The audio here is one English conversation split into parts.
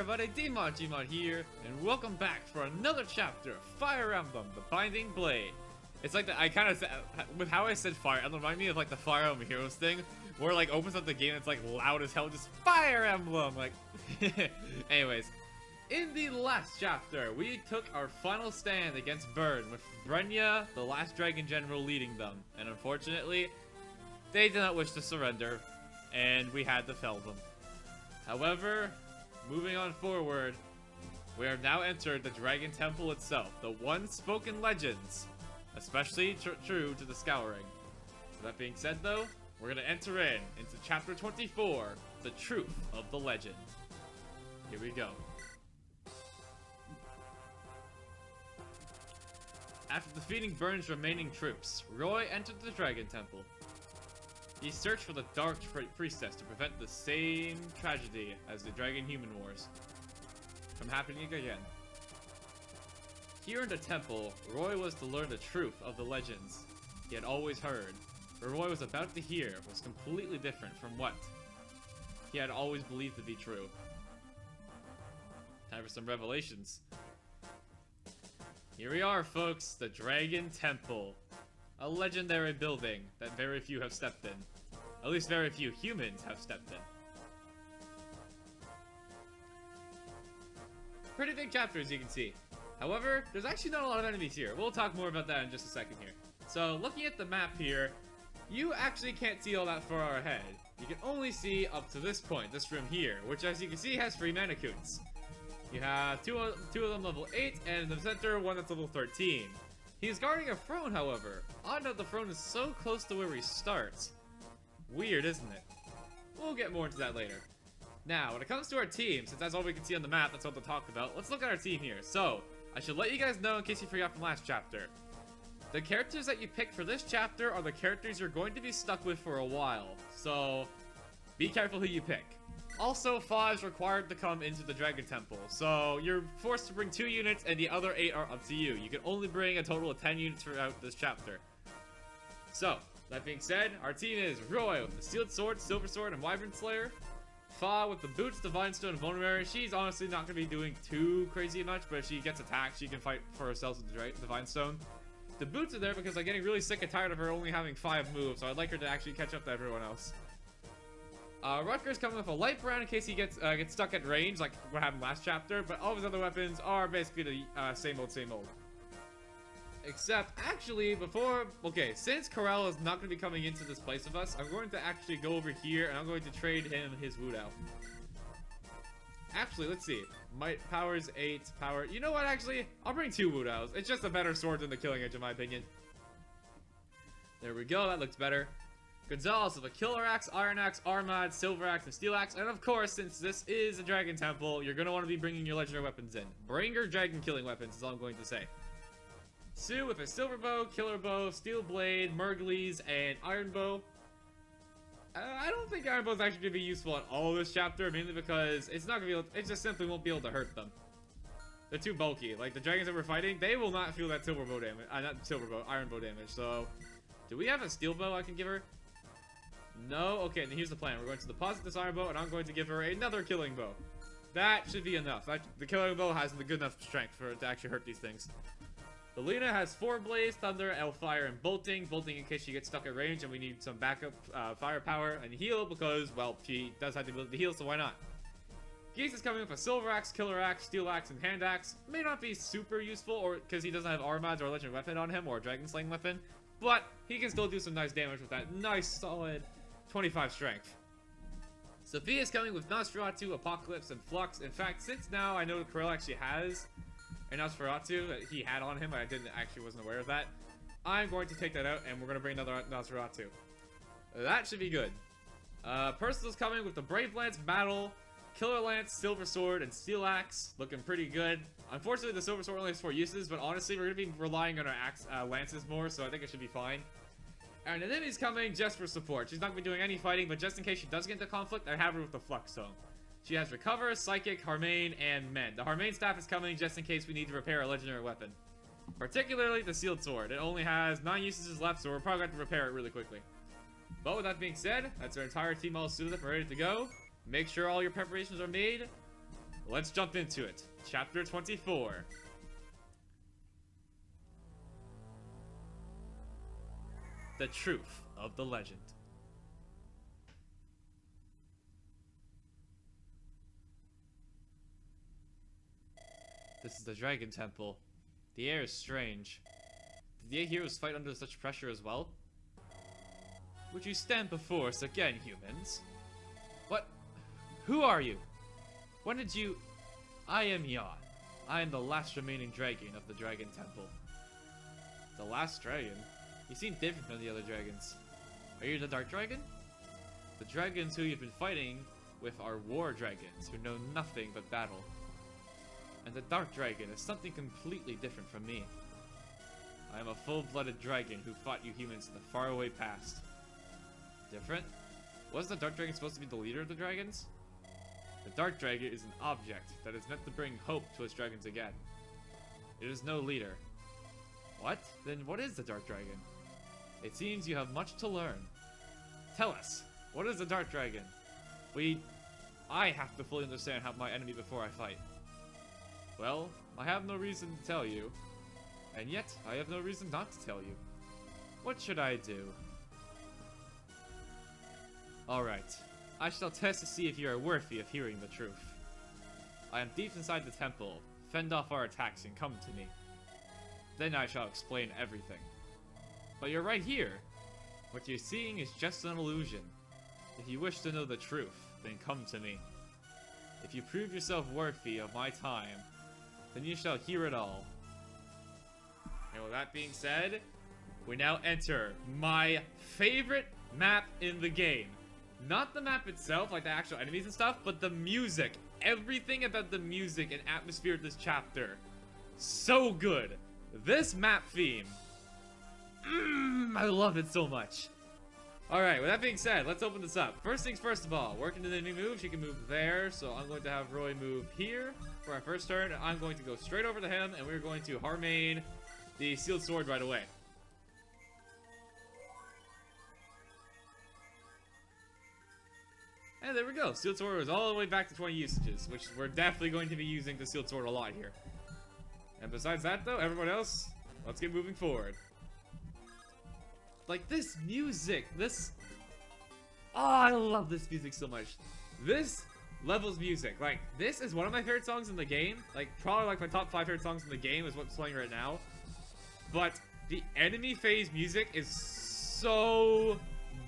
everybody, Gmod here, and welcome back for another chapter of Fire Emblem, the Binding Blade. It's like I kind of, with how I said Fire Emblem, remind me of like the Fire Emblem Heroes thing, where it like opens up the game and it's like loud as hell, just Fire Emblem, like, anyways. In the last chapter, we took our final stand against Burn, with Brenya, the last Dragon General, leading them, and unfortunately, they did not wish to surrender, and we had to fell them. However, moving on forward, we have now entered the Dragon Temple itself, the one-spoken legends, especially true to the Scouring. With that being said though, we're going to enter into Chapter 24, the Truth of the Legend. Here we go. After defeating Burn's remaining troops, Roy entered the Dragon Temple. He searched for the Dark Priestess to prevent the same tragedy as the Dragon-Human Wars from happening again. Here in the temple, Roy was to learn the truth of the legends he had always heard. What Roy was about to hear was completely different from what he had always believed to be true. Time for some revelations. Here we are, folks, the Dragon Temple. A legendary building that very few have stepped in. At least very few humans have stepped in. Pretty big chapter, as you can see. However, there's actually not a lot of enemies here. We'll talk more about that in just a second here. So, looking at the map here, you actually can't see all that far ahead. You can only see up to this point, this room here, which as you can see has 3 mannequins. You have two of them level 8, and in the center, one that's level 13. He's guarding a throne, however. Odd that the throne is so close to where he starts. Weird, isn't it? We'll get more into that later. Now, when it comes to our team, since that's all we can see on the map, that's all to talk about, let's look at our team here. So, I should let you guys know in case you forgot from last chapter. The characters that you picked for this chapter are the characters you're going to be stuck with for a while. So, be careful who you pick. Also, 5 is required to come into the Dragon Temple, so you're forced to bring 2 units and the other 8 are up to you. You can only bring a total of 10 units throughout this chapter. So, that being said, our team is Roy with the Sealed Sword, Silver Sword, and Wyvern Slayer. Fa with the Boots, Divine Stone, and Vulnerary. She's honestly not going to be doing too crazy much, but if she gets attacked, she can fight for herself with the Divine Stone. The Boots are there because I'm getting really sick and tired of her only having 5 moves, so I'd like her to actually catch up to everyone else. Rutger's coming with a light brown in case he gets stuck at range, like what happened last chapter, but all of his other weapons are basically the same old. Except, actually, since Corel is not going to be coming into this place with us, I'm going to actually go over here, and I'm going to trade him his Wudao. Actually, let's see. Might, powers 8, power... You know what, actually? I'll bring 2 Wudaos. It's just a better sword than the Killing Edge, in my opinion. There we go, that looks better. Gonzalez with a Killer Axe, Iron Axe, Armad, Silver Axe, and Steel Axe. And of course, since this is a Dragon Temple, you're going to want to be bringing your legendary weapons in. Bring your dragon killing weapons is all I'm going to say. Sue with a Silver Bow, Killer Bow, Steel Blade, Murgleys, and Iron Bow. I don't think Iron Bow is actually going to be useful in all of this chapter, mainly because it's not going to be able, it just simply won't be able to hurt them. They're too bulky. Like, the dragons that we're fighting, they will not feel that Silver Bow damage. Not Silver Bow, Iron Bow damage. So, do we have a Steel Bow I can give her? No? Okay, then here's the plan. We're going to deposit this Iron Bow, and I'm going to give her another Killing Bow. That should be enough. The Killing Bow has the good enough strength for it to actually hurt these things. Belina has 4 Blaze, Thunder, Fire, and Bolting. Bolting in case she gets stuck at range, and we need some backup firepower and heal because, well, she does have the ability to heal, so why not? Geese is coming with a Silver Axe, Killer Axe, Steel Axe, and Hand Axe. May not be super useful, or because he doesn't have Armads or a Legendary Weapon on him, or a Dragon Slaying Weapon, but he can still do some nice damage with that nice, solid 25 strength. Sophia's coming with Nosferatu, Apocalypse, and Flux. In fact, since now I know Corel actually has a Nosferatu that he had on him, but I wasn't aware of that, I'm going to take that out, and we're going to bring another Nosferatu. That should be good. Percival's coming with the Brave Lance, Battle, Killer Lance, Silver Sword, and Steel Axe. Looking pretty good. Unfortunately, the Silver Sword only has 4 uses, but honestly, we're going to be relying on our lances more, so I think it should be fine. And Anemi's coming just for support. She's not going to be doing any fighting, but just in case she does get into conflict, I have her with the Flux Stone. She has Recover, Psychic, Harmane, and Mend. The Harmane staff is coming just in case we need to repair a legendary weapon. Particularly the Sealed Sword. It only has 9 uses left, so we're probably going to have to repair it really quickly. But with that being said, that's our entire team all suited up and ready to go. Make sure all your preparations are made. let's jump into it. Chapter 24. The truth of the legend. This is the Dragon Temple. The air is strange. Did the 8 heroes fight under such pressure as well? Would you stand before us again, humans? What? Who are you? When did you... I am Yahn. I am the last remaining dragon of the Dragon Temple. The last dragon? You seem different from the other dragons. Are you the Dark Dragon? The dragons who you've been fighting with are war dragons who know nothing but battle. And the Dark Dragon is something completely different from me. I am a full-blooded dragon who fought you humans in the faraway past. Different? Was the Dark Dragon supposed to be the leader of the dragons? The Dark Dragon is an object that is meant to bring hope to its dragons again. It is no leader. What? Then what is the Dark Dragon? It seems you have much to learn. Tell us, what is the Dark Dragon? I have to fully understand my enemy before I fight. Well, I have no reason to tell you. And yet, I have no reason not to tell you. What should I do? Alright. I shall test to see if you are worthy of hearing the truth. I am deep inside the temple. Fend off our attacks and come to me. Then I shall explain everything. But you're right here. What you're seeing is just an illusion. If you wish to know the truth, then come to me. If you prove yourself worthy of my time, then you shall hear it all. And with that being said, we now enter my favorite map in the game. Not the map itself, like the actual enemies and stuff, but the music. Everything about the music and atmosphere of this chapter. So good. This map theme. I love it so much. Alright, with that being said, let's open this up. First things first of all, working the enemy move, she can move there. So I'm going to have Roy move here for our first turn. And I'm going to go straight over to him, and we're going to Harmain the Sealed Sword right away. And there we go. Sealed Sword was all the way back to 20 usages, which we're definitely going to be using the Sealed Sword a lot here. And besides that, though, everyone else, let's get moving forward. Like, this music, oh, I love this music so much. This level's music, like, this is one of my favorite songs in the game. Like, probably like my top 5 favorite songs in the game is what's playing right now. But the enemy phase music is so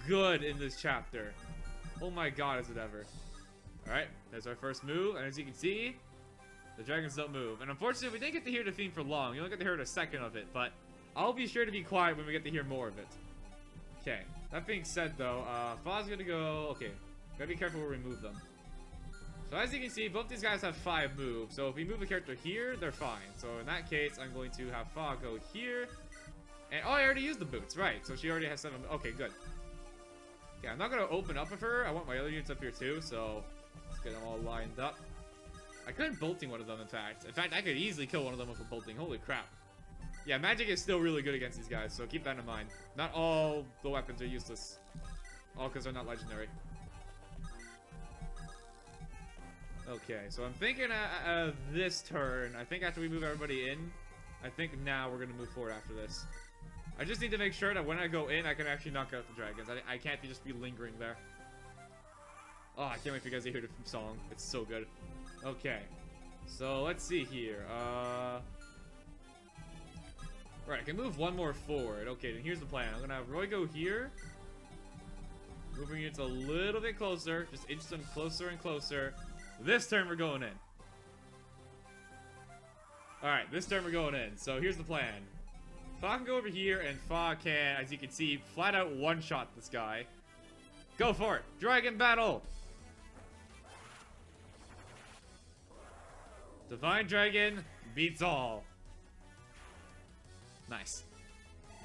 good in this chapter. Oh my god, is it ever. Alright, there's our first move, and as you can see, the dragons don't move. And unfortunately, we didn't get to hear the theme for long. You only get to hear a second of it, but I'll be sure to be quiet when we get to hear more of it. Okay, that being said though, Fa's gonna go, okay, gotta be careful where we move them. So as you can see, both these guys have 5 moves, so if we move a character here, they're fine. So in that case, I'm going to have Fa go here, and oh, I already used the boots, right, so she already has 7, okay, good. Okay, I'm not gonna open up with her, I want my other units up here too, so let's get them all lined up. I couldn't bolting one of them, in fact, I could easily kill one of them with a bolting, holy crap. Yeah, magic is still really good against these guys, so keep that in mind. Not all the weapons are useless. All because they're not legendary. Okay, so I'm thinking this turn, I think after we move everybody in, I think now we're going to move forward after this. I just need to make sure that when I go in, I can actually knock out the dragons. I can't just be lingering there. Oh, I can't wait for you guys to hear the song. It's so good. Okay, so let's see here. Right, I can move one more forward. Okay, then here's the plan. I'm gonna have Roy go here. Moving it a little bit closer. Just inch them closer and closer. This turn we're going in. Alright, this turn we're going in. So here's the plan. Fa can go over here, and Fa can, as you can see, flat out one-shot this guy. Go for it! Dragon battle! Divine Dragon beats all. Nice.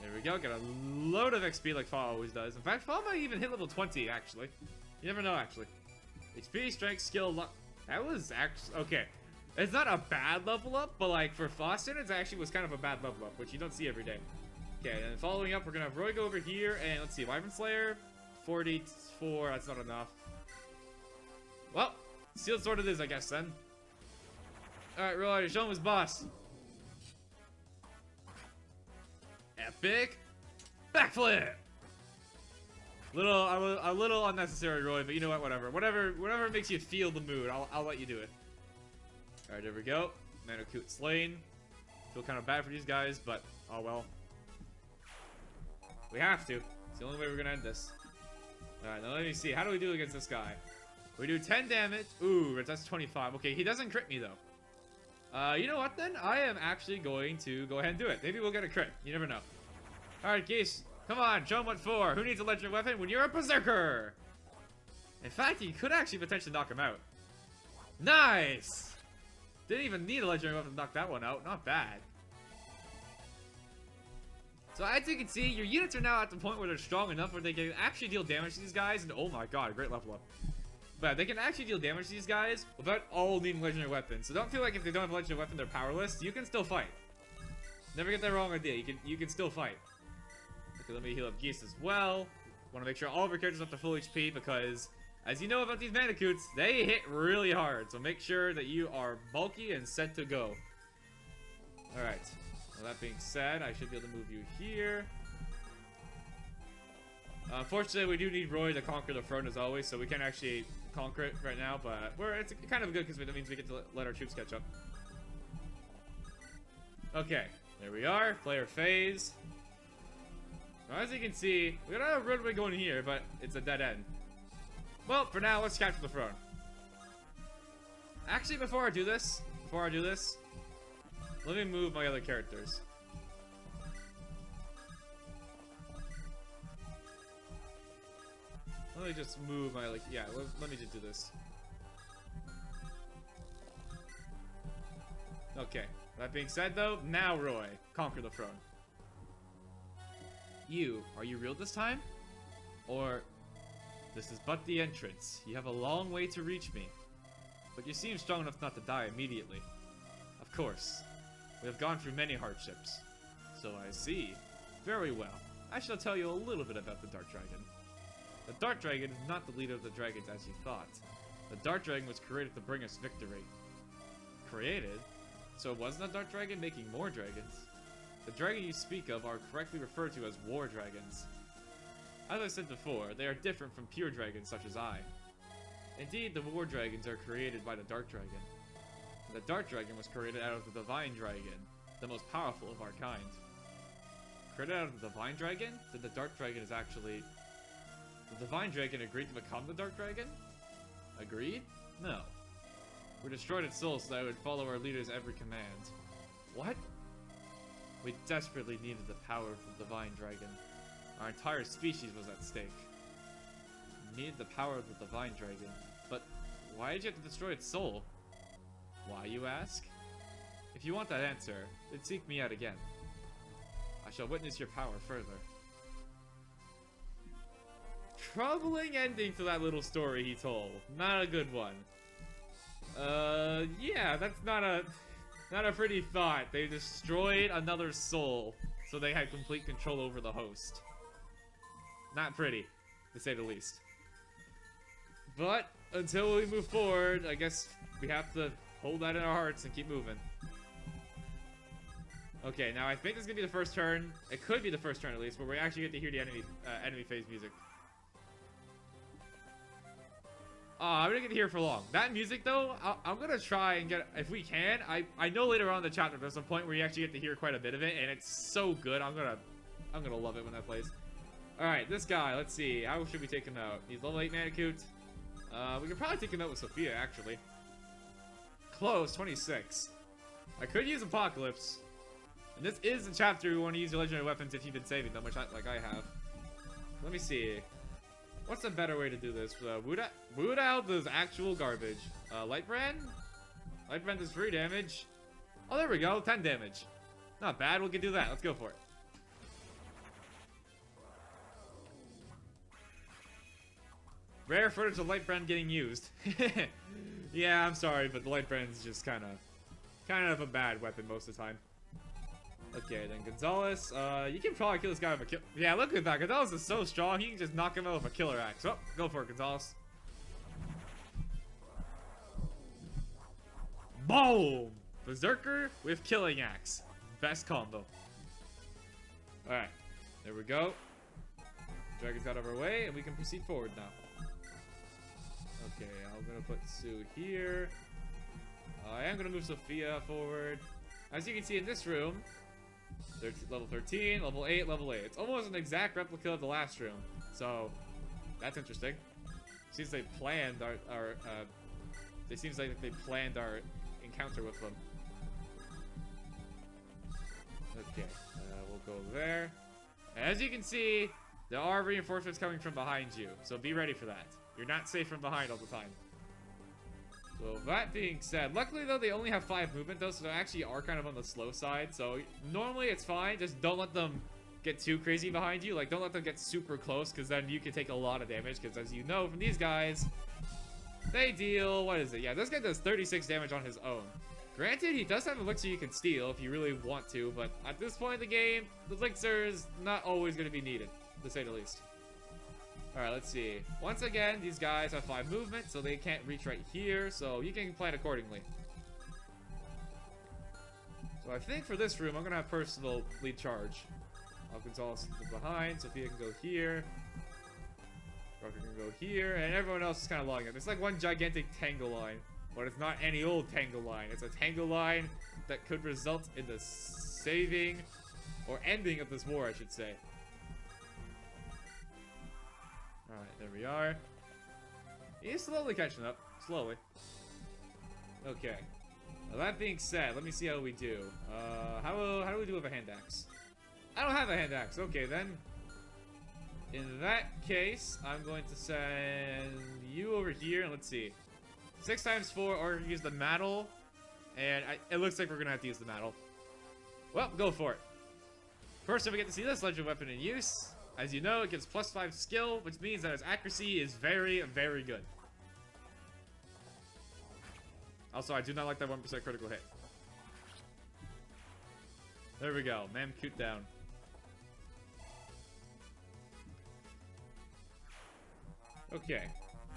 There we go. Got a load of XP like Fa always does. In fact, Fa might even hit level 20, actually. You never know, actually. HP, strength, skill, luck. That was actually... Okay. It's not a bad level up, but like for Fa students, it actually was kind of a bad level up, which you don't see every day. Okay, and following up, we're going to have Roy go over here, and let's see, Wyvern Slayer, 44, that's not enough. Well, Sealed Sword it is, I guess, then. Alright, Roy, show him his boss. Epic backflip. A little unnecessary, Roy, but you know what? Whatever makes you feel the mood, I'll let you do it. All right, there we go. Manakut slain. Feel kind of bad for these guys, but oh well. We have to. It's the only way we're gonna end this. All right, now let me see. How do we do against this guy? We do 10 damage. Ooh, that's 25. Okay, he doesn't crit me though. You know what then? I am actually going to go ahead and do it. Maybe we'll get a crit. You never know. All right, Geese. Come on, show him what for. Who needs a legendary weapon when you're a berserker? In fact, you could actually potentially knock him out. Nice! Didn't even need a legendary weapon to knock that one out. Not bad. So as you can see, your units are now at the point where they're strong enough where they can actually deal damage to these guys. And oh my god, great level up. But they can actually deal damage to these guys without all needing legendary weapons. So don't feel like if they don't have a legendary weapon, they're powerless. You can still fight. Never get that wrong idea. You can still fight. Okay, let me heal up Geese as well. Want to make sure all of our characters up to full HP because, as you know about these Bandicoots, they hit really hard. So make sure that you are bulky and set to go. Alright. Well, that being said, I should be able to move you here. Unfortunately, we do need Roy to conquer the front as always, so we can't actually conquer it right now, but it's kind of good because that means we get to let our troops catch up. Okay, there we are. Player phase. Now, as you can see, we got a roadway going here, but it's a dead end. Well, for now, let's capture the throne. Actually, before I do this, let me move my other characters. Let me just move my, yeah, let me just do this. Okay, that being said though, now Roy, conquer the throne. Are you real this time? Or, this is but the entrance. You have a long way to reach me. But you seem strong enough not to die immediately. Of course. We have gone through many hardships. So I see. Very well. I shall tell you a little bit about the Dark Dragon. The Dark Dragon is not the leader of the dragons as you thought. The Dark Dragon was created to bring us victory. Created? So it wasn't a Dark Dragon making more dragons? The dragon you speak of are correctly referred to as war dragons. As I said before, they are different from pure dragons such as I. Indeed, the war dragons are created by the Dark Dragon. The Dark Dragon was created out of the Divine Dragon, the most powerful of our kind. Created out of the Divine Dragon? Then the Dark Dragon is actually... The Divine Dragon agreed to become the Dark Dragon? Agreed? No. We destroyed its soul so that it would follow our leader's every command. What? We desperately needed the power of the Divine Dragon. Our entire species was at stake. We needed the power of the Divine Dragon. But why did you have to destroy its soul? Why, you ask? If you want that answer, then seek me out again. I shall witness your power further. Troubling ending to that little story he told. Not a good one. Yeah, that's not a pretty thought. They destroyed another soul, so they had complete control over the host. Not pretty, to say the least. But, until we move forward, I guess we have to hold that in our hearts and keep moving. Okay, now I think this is gonna be the first turn. It could be the first turn at least, where we actually get to hear the enemy phase music. I'm gonna get to hear for long. That music though, I'm gonna try and get, if we can. I know later on in the chapter there's a point where you actually get to hear quite a bit of it, and it's so good. I'm gonna love it when that plays. All right, this guy. Let's see. How should we take him out? He's level 8 Manicoot. We could probably take him out with Sophia actually. Close, 26. I could use Apocalypse. And this is the chapter we want to use your legendary weapons if you've been saving them, which like I have. Let me see. What's a better way to do this? Wood Owl does actual garbage. Lightbrand? Lightbrand does 3 damage. Oh, there we go. 10 damage. Not bad. We can do that. Let's go for it. Rare footage of Lightbrand getting used. Yeah, I'm sorry, but the Lightbrand's just kind of a bad weapon most of the time. Okay, then Gonzalez, you can probably kill this guy with a kill. Yeah, look at that. Gonzalez is so strong, he can just knock him out with a killer axe. Oh, go for it, Gonzalez. Boom! Berserker with Killing Axe. Best combo. Alright. There we go. Dragon's out of our way, and we can proceed forward now. Okay, I'm gonna put Sue here. I am gonna move Sophia forward. As you can see in this room, level 13, level 8, level 8. It's almost an exact replica of the last room. So, that's interesting. Seems they planned our it seems like they planned our encounter with them. Okay, we'll go there. As you can see, there are reinforcements coming from behind you, so be ready for that. You're not safe from behind all the time. So that being said, luckily though they only have 5 movement though, so they actually are kind of on the slow side. So normally it's fine, just don't let them get too crazy behind you. Like, don't let them get super close, because then you can take a lot of damage, because as you know from these guys, they deal, what is it? Yeah, this guy does 36 damage on his own. Granted, he does have elixir you can steal if you really want to, but at this point in the game, the elixir is not always going to be needed, to say the least. Alright, let's see. Once again, these guys have 5 movement, so they can't reach right here, so you can plan accordingly. So I think for this room, I'm going to have personal lead charge. Gonzalez behind, Sophia can go here. Rocker can go here, and everyone else is kind of logging up. It's like one gigantic tangle line, but it's not any old tangle line. It's a tangle line that could result in the saving or ending of this war, I should say. Alright, there we are. He's slowly catching up. Slowly. Okay. Now that being said, let me see how we do. How do we do with a hand axe? I don't have a hand axe. Okay, then. In that case, I'm going to send you over here, and let's see. 6 times 4, or use the mantle. And it looks like we're going to have to use the mantle. Well, go for it. First, we get to see this legend weapon in use. As you know, it gives +5 skill, which means that its accuracy is very, very good. Also, I do not like that 1% critical hit. There we go. Mamcoot down. Okay.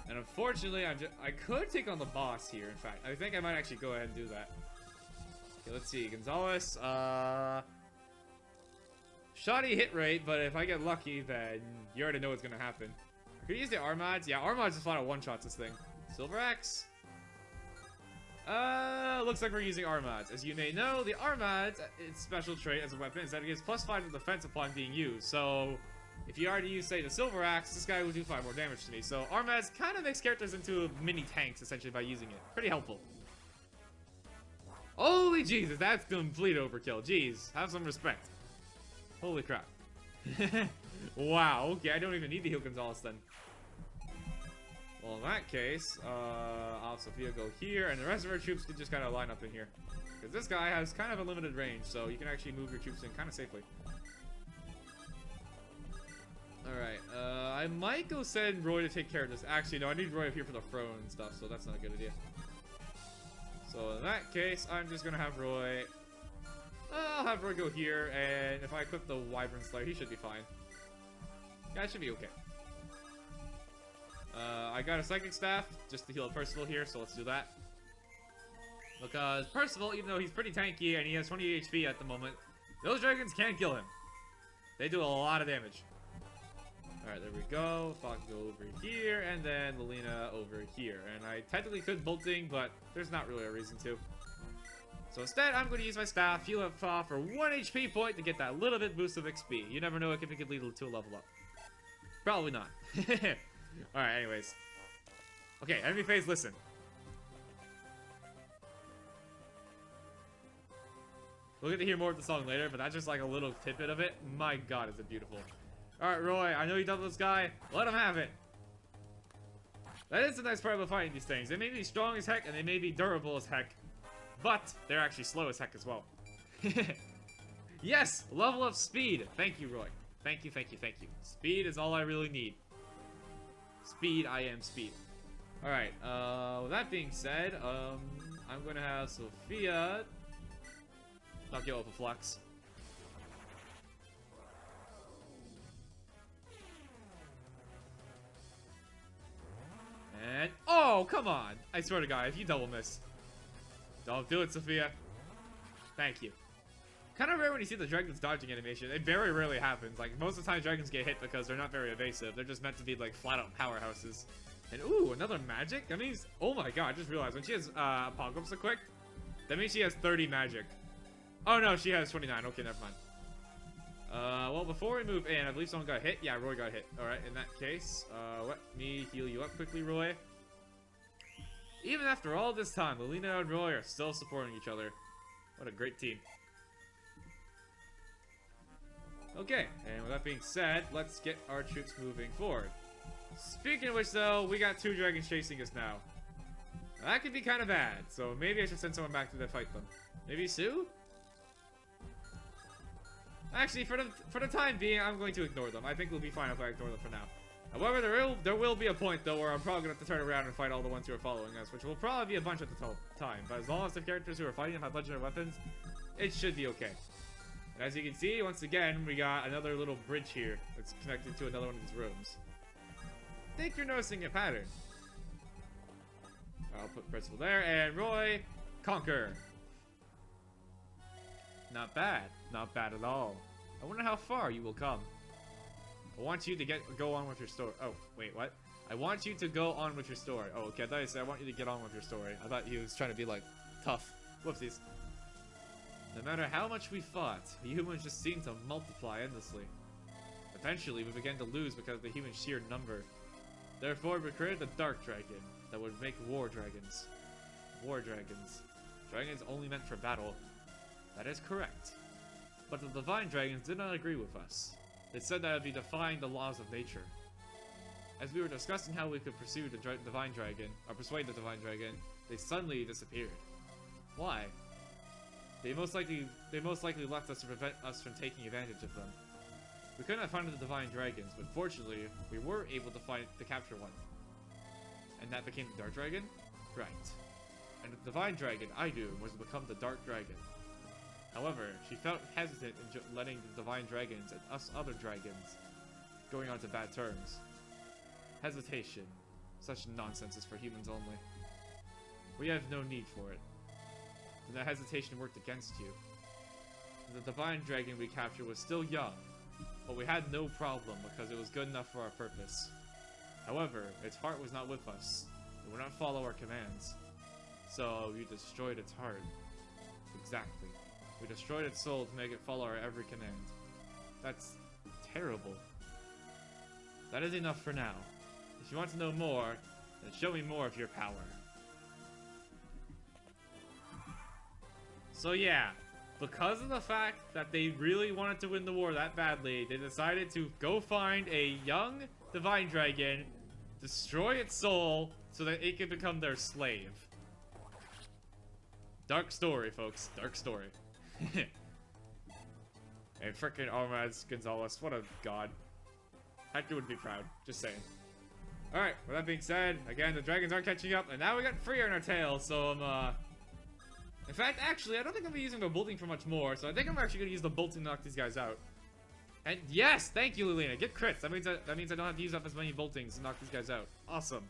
And unfortunately, I could take on the boss here, in fact. I think I might actually go ahead and do that. Okay, let's see. Gonzalez, shoddy hit rate, but if I get lucky, then you already know what's gonna happen. I could use the Armads. Yeah, Armads just flat out one-shots this thing. Silver Axe. Looks like we're using Armads. As you may know, the Armads, its special trait as a weapon is that it gives +5 to defense upon being used. So, if you already use, say, the Silver Axe, this guy will do 5 more damage to me. So, Armads kind of makes characters into mini tanks, essentially, by using it. Pretty helpful. Holy Jesus, that's complete overkill. Jeez, have some respect. Holy crap. Wow, okay, I don't even need to heal Gonzalez then. Well, in that case, I'll have Sophia go here, and the rest of our troops can just kind of line up in here. Because this guy has kind of a limited range, so you can actually move your troops in kind of safely. Alright, I might go send Roy to take care of this. Actually, no, I need Roy up here for the throne and stuff, so that's not a good idea. So in that case, I'm just going to have Roy... I'll have Roy go here, and if I equip the Wyvern Slayer, he should be fine. Yeah, it should be okay. I got a Psychic Staff, just to heal Percival here, so let's do that. Because Percival, even though he's pretty tanky and he has 20 HP at the moment, those dragons can't kill him. They do a lot of damage. Alright, there we go. Fox go over here, and then Lelina over here. And I technically could bolting, but there's not really a reason to. So instead, I'm going to use my staff, heal up for 1 HP point to get that little bit boost of XP. You never know if it could lead to a level up. Probably not. Alright, anyways. Okay, enemy phase, listen. We'll get to hear more of the song later, but that's just like a little tidbit of it. My god, is it beautiful. Alright, Roy, I know you doubled this guy. Let him have it. That is the nice part about fighting these things. They may be strong as heck, and they may be durable as heck. But they're actually slow as heck as well. Yes! Level up speed! Thank you, Roy. Thank you, thank you, thank you. Speed is all I really need. Speed, I am speed. Alright, with that being said, I'm gonna have Sophia knock you off a flux. And oh, come on! I swear to God, if you double miss, don't do it, Sophia. Thank you. Kind of rare when you see the dragon's dodging animation. It very rarely happens. Like, most of the time dragons get hit because they're not very evasive. They're just meant to be, like, flat-out powerhouses. And, ooh, another magic? That means... Oh my god, I just realized. When she has, Apocalypse equipped, that means she has 30 magic. Oh, no, she has 29. Okay, never mind. Well, before we move in, I believe someone got hit. Yeah, Roy got hit. Alright, in that case, let me heal you up quickly, Roy. Even after all this time, Lilina and Roy are still supporting each other. What a great team. Okay, and with that being said, let's get our troops moving forward. Speaking of which, though, we got 2 dragons chasing us now. That could be kind of bad, so maybe I should send someone back to fight them. Maybe Sue? Actually, for the time being, I'm going to ignore them. I think we'll be fine if I ignore them for now. However, there will be a point, though, where I'm probably going to have to turn around and fight all the ones who are following us, which will probably be a bunch at the time. But as long as the characters who are fighting them have legendary weapons, it should be okay. And as you can see, once again, we got another little bridge here that's connected to another one of these rooms. I think you're noticing a pattern. I'll put Principal there, and Roy, conquer. Not bad. Not bad at all. I wonder how far you will come. I want you to go on with your story. Oh, wait, what? I want you to go on with your story. Oh, okay, I thought you said I want you to get on with your story. I thought he was trying to be, like, tough. Whoopsies. No matter how much we fought, the humans just seemed to multiply endlessly. Eventually, we began to lose because of the human sheer number. Therefore, we created the Dark Dragon that would make war dragons. War dragons. Dragons only meant for battle. That is correct. But the Divine Dragons did not agree with us. They said that it would be defying the laws of nature. As we were discussing how we could pursue the Divine Dragon, or persuade the Divine Dragon, they suddenly disappeared. Why? They most likely left us to prevent us from taking advantage of them. We could not find the Divine Dragons, but fortunately, we were able to capture one. And that became the Dark Dragon? Right. And the Divine Dragon, Aidu, was to become the Dark Dragon. However, she felt hesitant in letting the Divine Dragons and us other dragons going on to bad terms. Hesitation. Such nonsense is for humans only. We have no need for it. And that hesitation worked against you. The Divine Dragon we captured was still young, but we had no problem because it was good enough for our purpose. However, its heart was not with us. It would not follow our commands. So, you destroyed its heart. Exactly. We destroyed its soul to make it follow our every command. That's terrible. That is enough for now. If you want to know more, then show me more of your power. So yeah, because of the fact that they really wanted to win the war that badly, they decided to go find a young Divine Dragon, destroy its soul, so that it could become their slave. Dark story, folks. Dark story. And frickin' Armaz Gonzalez, what a god. Hector would be proud, just saying. Alright, with that being said, again, the dragons aren't catching up, and now we got Freya on our tail, so in fact, actually, I don't think I'm gonna be using the bolting for much more, so I think I'm actually gonna use the bolting to knock these guys out. And yes, thank you, Lilina. Get crits. That means I don't have to use up as many boltings to knock these guys out. Awesome.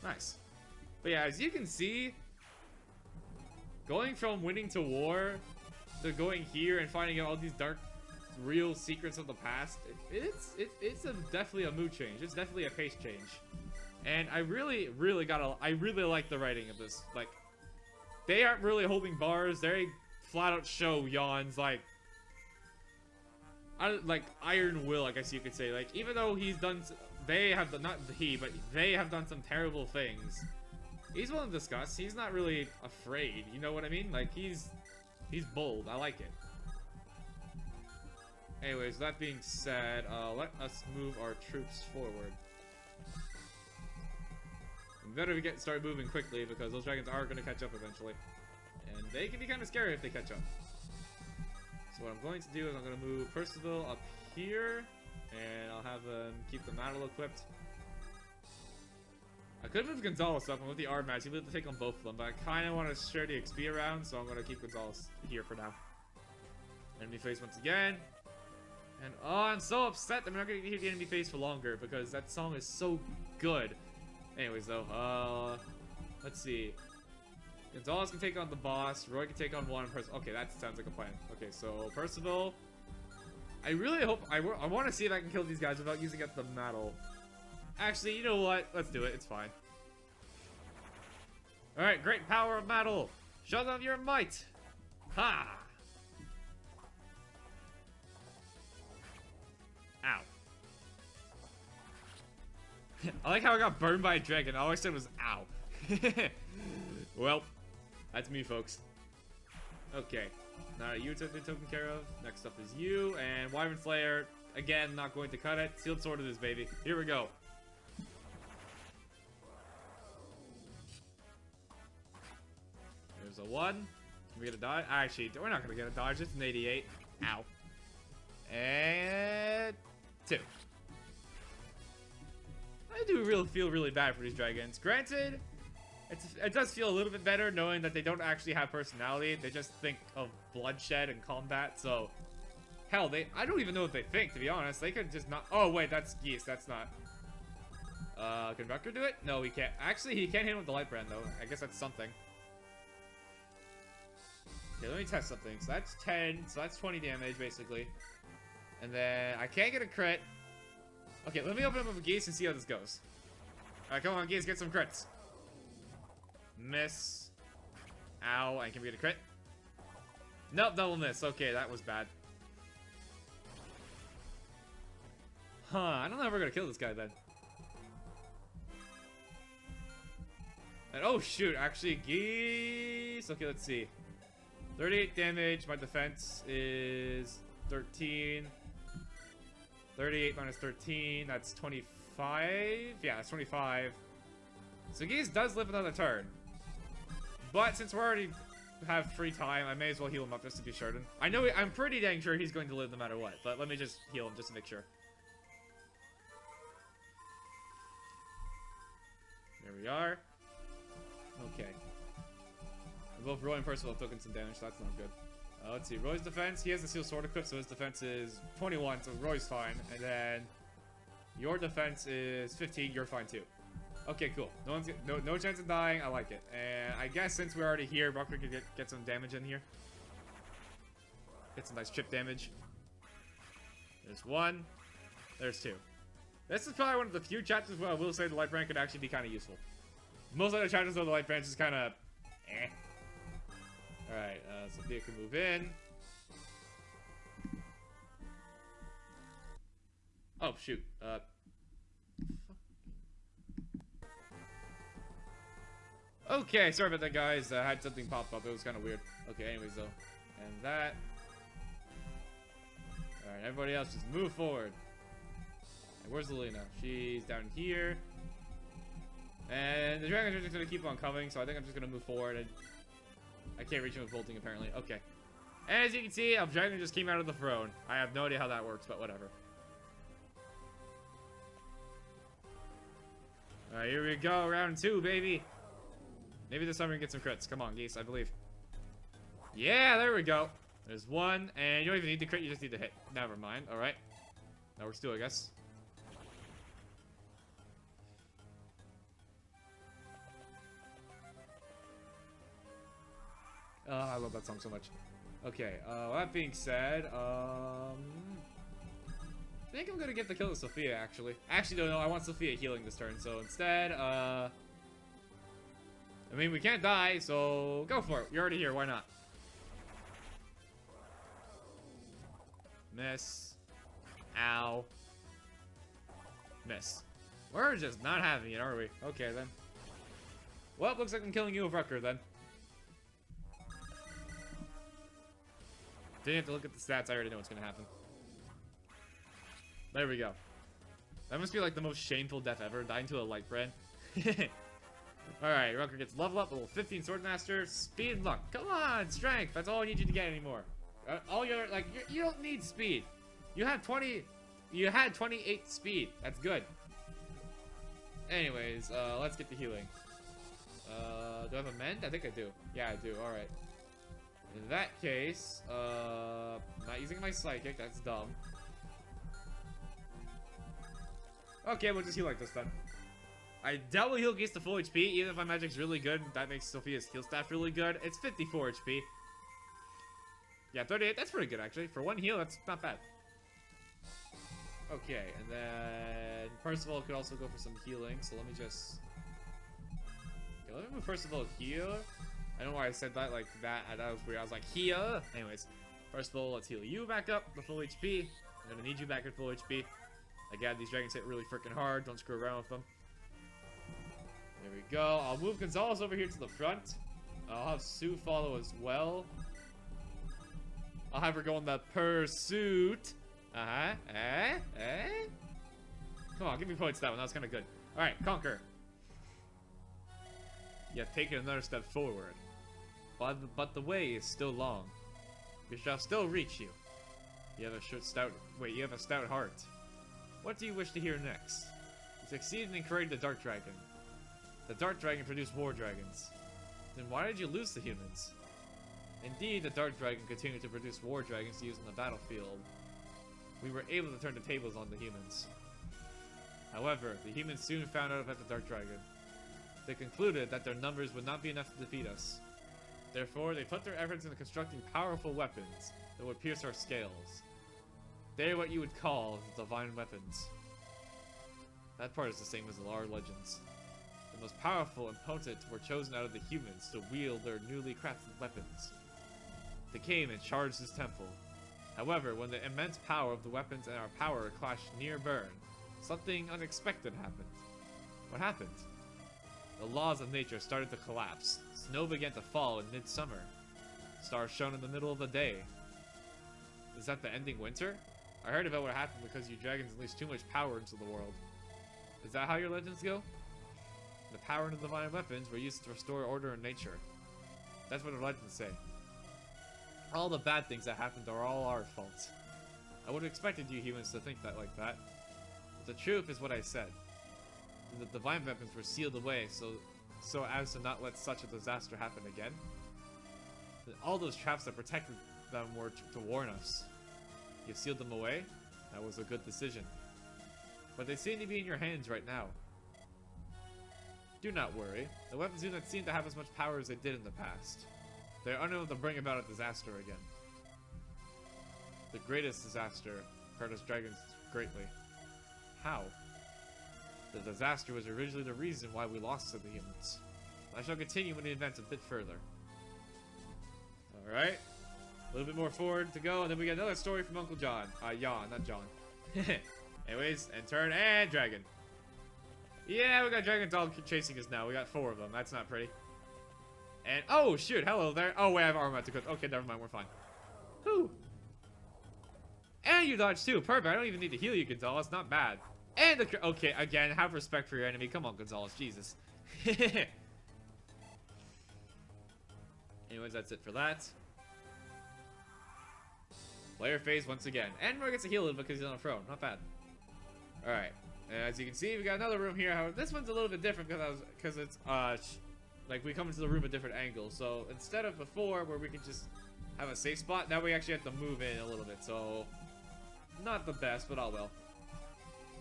Nice. But yeah, as you can see, going from winning to war to going here and finding out all these dark, real secrets of the past, it's definitely a mood change. It's definitely a pace change. And I really like the writing of this. Like, they aren't really holding bars. They flat out show Yahn's like iron will, I guess you could say. Like, even though he's done, they have done some terrible things. He's willing to discuss. He's not really afraid. You know what I mean? Like, he's bold. I like it. Anyways, that being said, let us move our troops forward. We better start moving quickly because those dragons are going to catch up eventually. And they can be kind of scary if they catch up. So what I'm going to do is I'm going to move Percival up here. And I'll have them keep the Mantle equipped. I could move Gonzalez up, and with the R match, you'll have to take on both of them, but I kind of want to share the XP around, so I'm going to keep Gonzalez here for now. Enemy face once again. And oh, I'm so upset that we're not going to hear the enemy face for longer, because that song is so good. Anyways, though, Let's see. Gonzalez can take on the boss. Roy can take on one person. Okay, that sounds like a plan. Okay, so Percival. I really hope... I want to see if I can kill these guys without using up the metal. Actually, you know what? Let's do it. It's fine. Alright, great power of metal. Show them your might. Ha! Ow. I like how I got burned by a dragon. All I said was ow. Well, that's me, folks. Okay. Now you took taken care of. Next up is you. And Wyvern Slayer. Again, not going to cut it. Sealed Sword it is, baby. Here we go. There's a 1. Can we get a dodge? Actually, we're not going to get a dodge. It's an 88. Ow. And 2. I do feel really bad for these dragons. Granted, it does feel a little bit better knowing that they don't actually have personality. They just think of bloodshed and combat. So, hell, I don't even know what they think, to be honest. They could just not... Oh, wait, that's Geese. That's not... Can Rucker do it? No, he can't. Actually, he can't hit him with the Light Brand, though. I guess that's something. Okay, let me test something. So that's 10. So that's 20 damage, basically. And then I can't get a crit. Okay, let me open up with Geese and see how this goes. Alright, come on, Geese, get some crits. Miss. Ow, and can we get a crit? Nope, double miss. Okay, that was bad. Huh, I don't know if we're gonna kill this guy then. And oh shoot, actually Geese. Okay, let's see. 38 damage, my defense is 13. 38 minus 13, that's 25. Yeah, that's 25. So Geese does live another turn. But since we already have free time, I may as well heal him up just to be certain. I'm pretty dang sure he's going to live no matter what, but let me just heal him just to make sure. There we are. Okay. Both Roy and Percival have taken some damage, so that's not good. Let's see, Roy's defense, he has the Seal Sword equipped, so his defense is 21, so Roy's fine. And then your defense is 15, you're fine too. Okay, cool. No chance of dying, I like it. And I guess since we're already here, Rucker could get some damage in here. Get some nice chip damage. There's 1. There's 2. This is probably one of the few chapters where I will say the Light Brand could actually be kind of useful. Most other chapters though, the Light Brand is kind of eh. Alright, Sophia can move in. Oh, shoot. Okay, sorry about that, guys. I had something pop up. It was kind of weird. Okay, anyways, though. And that. Alright, everybody else just move forward. And where's Lelina? She's down here. And the dragons are just going to keep on coming, so I think I'm just going to move forward and... I can't reach him with bolting, apparently. Okay. And as you can see, a dragon just came out of the throne. I have no idea how that works, but whatever. Alright, here we go. Round 2, baby. Maybe this time we can get some crits. Come on, Geese, I believe. Yeah, there we go. There's 1, and you don't even need to crit, you just need to hit. Never mind. Alright. That works too, I guess. I love that song so much. Okay, that being said, I think I'm gonna get the kill with Sophia, actually. Actually, no, I want Sophia healing this turn, so instead, I mean, we can't die, so go for it. You're already here, why not? Miss. Ow. Miss. We're just not having it, are we? Okay, then. Well, looks like I'm killing you with Rucker, then. Didn't have to look at the stats, I already know what's gonna happen. There we go. That must be like the most shameful death ever, dying to a Light Brand. Alright, Rucker gets level up, level 15 Swordmaster, speed and luck. Come on, strength, that's all I need you to get anymore. All your, like, you don't need speed. You have 20, you had 28 speed, that's good. Anyways, let's get the healing. Do I have a mend? I think I do. Yeah, I do, alright. In that case, not using my psychic, that's dumb. Okay, we'll just heal like this then. I doubt will heal Geese to full HP, even if my magic's really good. That makes Sophia's heal staff really good. It's 54 HP. Yeah, 38. That's pretty good, actually. For one heal, that's not bad. Okay, and then Percival could also go for some healing, so let me just... Okay, let me move Percival here. I don't know why I said that like that. That was weird. I was like, here. Anyways, Percival, let's heal you back up to full HP. I'm gonna need you back at full HP. Again, these dragons hit really freaking hard. Don't screw around with them. There we go. I'll move Gonzalez over here to the front. I'll have Sue follow as well. I'll have her go on the pursuit. Come on, give me points that one. That was kind of good. Alright, Conquer. You have taken another step forward. But the way is still long. We shall still reach you. You have a stout heart. What do you wish to hear next? You succeeded in creating the Dark Dragon. The Dark Dragon produced war dragons. Then why did you lose the humans? Indeed, the Dark Dragon continued to produce war dragons to use on the battlefield. We were able to turn the tables on the humans. However, the humans soon found out about the Dark Dragon. They concluded that their numbers would not be enough to defeat us. Therefore, they put their efforts into constructing powerful weapons that would pierce our scales. They are what you would call divine weapons. That part is the same as the Lar legends. The most powerful and potent were chosen out of the humans to wield their newly crafted weapons. They came and charged this temple. However, when the immense power of the weapons and our power clashed near burn, something unexpected happened. What happened? The laws of nature started to collapse. Snow began to fall in midsummer. Stars shone in the middle of the day. Is that the ending winter? I heard about what happened because you dragons unleashed too much power into the world. Is that how your legends go? The power and the divine weapons were used to restore order in nature. That's what the legends say. All the bad things that happened are all our fault. I would have expected you humans to think that like that. But the truth is what I said. The divine weapons were sealed away so as to not let such a disaster happen again. All those traps that protected them were to warn us. You sealed them away? That was a good decision. But they seem to be in your hands right now. Do not worry. The weapons do not seem to have as much power as they did in the past. They are unable to bring about a disaster again. The greatest disaster hurt us dragons greatly. How? The disaster was originally the reason why we lost to the humans. I shall continue with the events a bit further. Alright. A little bit more forward to go, and then we get another story from Uncle John. Yahn, not John. Anyways, and turn, and dragon. Yeah, we got dragon dog chasing us now. We got 4 of them. That's not pretty. And, oh, shoot, hello there. Oh, wait, I have armor to cook. Okay, never mind, we're fine. Whew. And you dodged too. Perfect. I don't even need to heal you, Gonzalez. Not bad. And the... Okay, again, have respect for your enemy. Come on, Gonzalez. Jesus. Anyways, that's it for that. Player phase once again. And Roy gets to heal him because he's on a throne. Not bad. Alright. As you can see, we got another room here. However, this one's a little bit different because it's like we come into the room at different angles. So instead of before where we could just have a safe spot, now we actually have to move in a little bit. So not the best, but all well.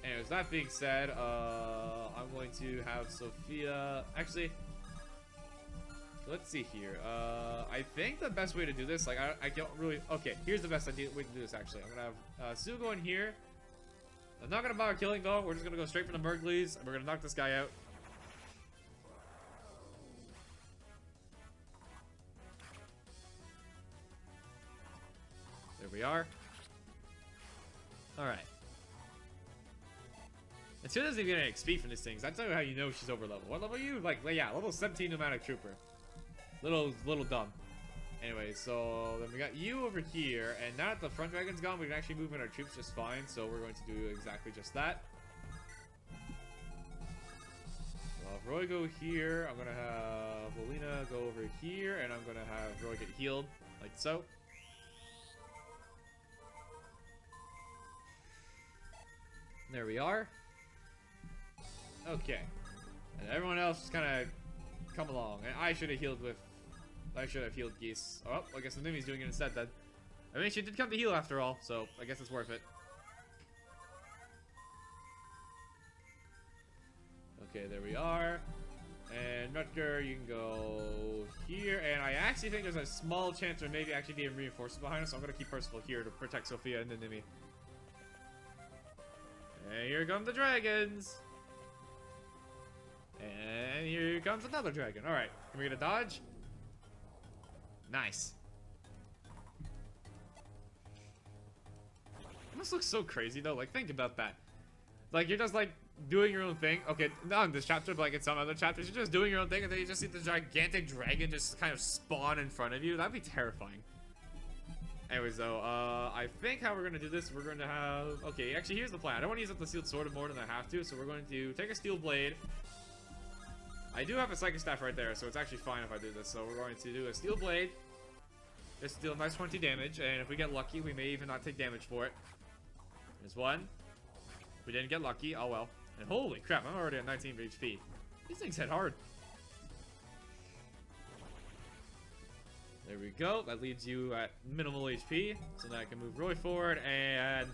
Anyways, that being said, I'm going to have Sophia. Actually, let's see here. I think the best way to do this, like I don't really. Okay, here's the best way to do this. Actually, I'm gonna have Sue go in here. I'm not gonna bother killing though. We're just gonna go straight for the Murglies, and we're gonna knock this guy out. There we are. All right. As soon as you get an XP from these things, that's how you know she's over level. What level are you? Like, yeah, level 17 nomadic trooper. Little dumb. Anyway, so then we got you over here, and now that the front dragon's gone, we can actually move in our troops just fine. So we're going to do exactly just that. So I'll have Roy go here. I'm gonna have Lolina go over here, and I'm gonna have Roy get healed, like so. There we are. Okay, and everyone else just kind of come along, and I should have healed Geese. Oh, I guess the Nimi's doing it instead then. I mean, she did come to heal after all, so I guess it's worth it. Okay, there we are. And Rutger, you can go here. And I actually think there's a small chance of maybe actually being reinforcements behind us, so I'm going to keep Percival here to protect Sophia and the Nimi. And here come the dragons. And here comes another dragon. Alright, can we get a dodge? Nice. This looks so crazy though, like think about that. Like you're just like doing your own thing. Okay, not in this chapter, but like in some other chapters, you're just doing your own thing and then you just see the gigantic dragon just kind of spawn in front of you. That'd be terrifying. Anyways though, I think how we're gonna do this, we're gonna have, okay, actually here's the plan. I don't want to use up the sealed sword more than I have to, so we're going to take a steel blade. I do have a psychic staff right there, so it's actually fine if I do this. So we're going to do a steel blade. Just deal a nice 20 damage, and if we get lucky, we may even not take damage for it. There's one. We didn't get lucky. Oh well. And holy crap, I'm already at 19 HP. These things hit hard. There we go. That leaves you at minimal HP, so now I can move Roy forward and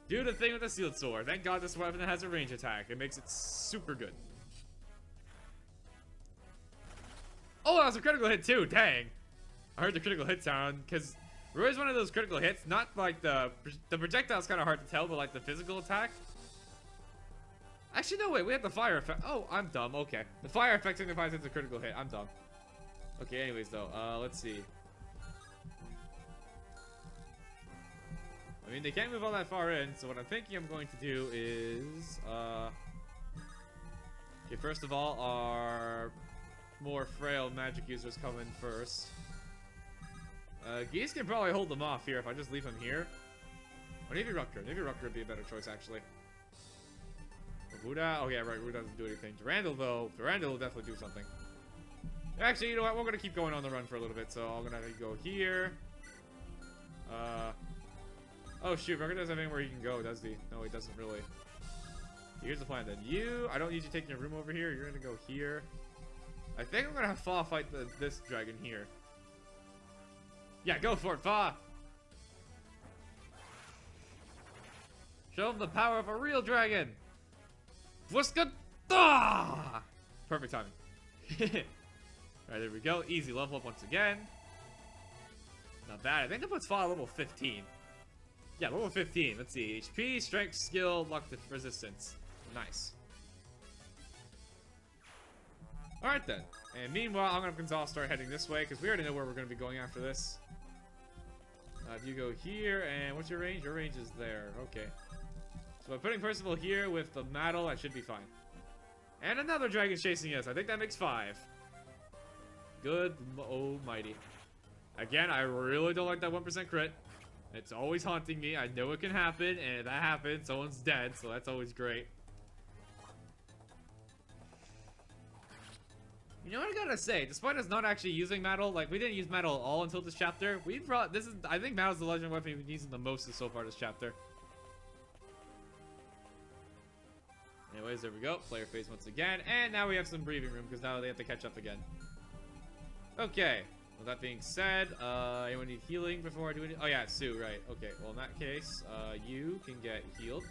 do the thing with the sealed sword. Thank God this weapon has a range attack. It makes it super good. Oh, that was a critical hit too. Dang. I heard the critical hit sound because Roy's one of those critical hits. Not like the projectile's kind of hard to tell, but like the physical attack. Actually, no, wait. We have the fire effect. Oh, I'm dumb. Okay. The fire effect signifies it's a critical hit. I'm dumb. Okay, anyways, though. Let's see. I mean, they can't move all that far in, so what I'm thinking I'm going to do is, okay, first of all, our more frail magic users come in first. Geese can probably hold them off here if I just leave him here. Or Navy Rutger. Navy Rutger would be a better choice, actually. Buddha? Oh, yeah, right. Buddha doesn't do anything. Durandal, though. Durandal will definitely do something. Actually, you know what? We're going to keep going on the run for a little bit, so I'm going to go here. Oh, shoot. Rutger doesn't have anywhere he can go, does he? No, he doesn't really. Here's the plan, then. I don't need you taking your room over here. You're going to go here. I think I'm going to have Fa fight this dragon here. Yeah, go for it, Fa! Show him the power of a real dragon! Vuska! Perfect timing. Alright, there we go. Easy level up once again. Not bad. I think that puts Fa level 15. Yeah, level 15. Let's see. HP, strength, skill, luck, resistance. Nice. Alright then. And meanwhile, I'm gonna have Gonzalez start heading this way, because we already know where we're gonna be going after this. If you go here, and what's your range? Your range is there. Okay. So by putting Percival here with the Maddle, that should be fine. And another dragon's chasing us. I think that makes 5. Good almighty. Again, I really don't like that 1% crit. It's always haunting me. I know it can happen, and if that happens, someone's dead, so that's always great. You know what I gotta say, despite us not actually using Maddle, like we didn't use Maddle at all until this chapter. I think Maddle's the legendary weapon we've been using the most so far this chapter. Anyways, there we go. Player phase once again, and now we have some breathing room because now they have to catch up again. Okay. With that being said, anyone need healing before I do anything? Oh yeah, Sue, right. Okay, well in that case, you can get healed.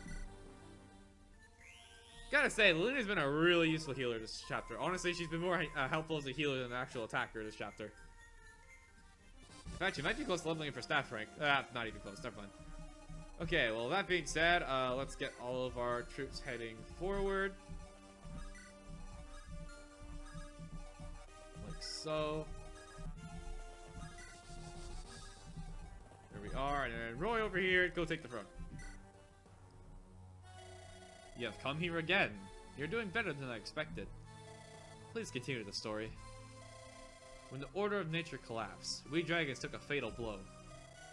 Gotta say, Luna's been a really useful healer this chapter. Honestly, she's been more helpful as a healer than an actual attacker this chapter. In fact, she might be close to leveling for staff rank. Not even close, never mind. Okay, well that being said, let's get all of our troops heading forward. Like so. There we are, and then Roy over here, go take the throne. You have come here again. You're doing better than I expected. Please continue the story. When the order of nature collapsed, we dragons took a fatal blow.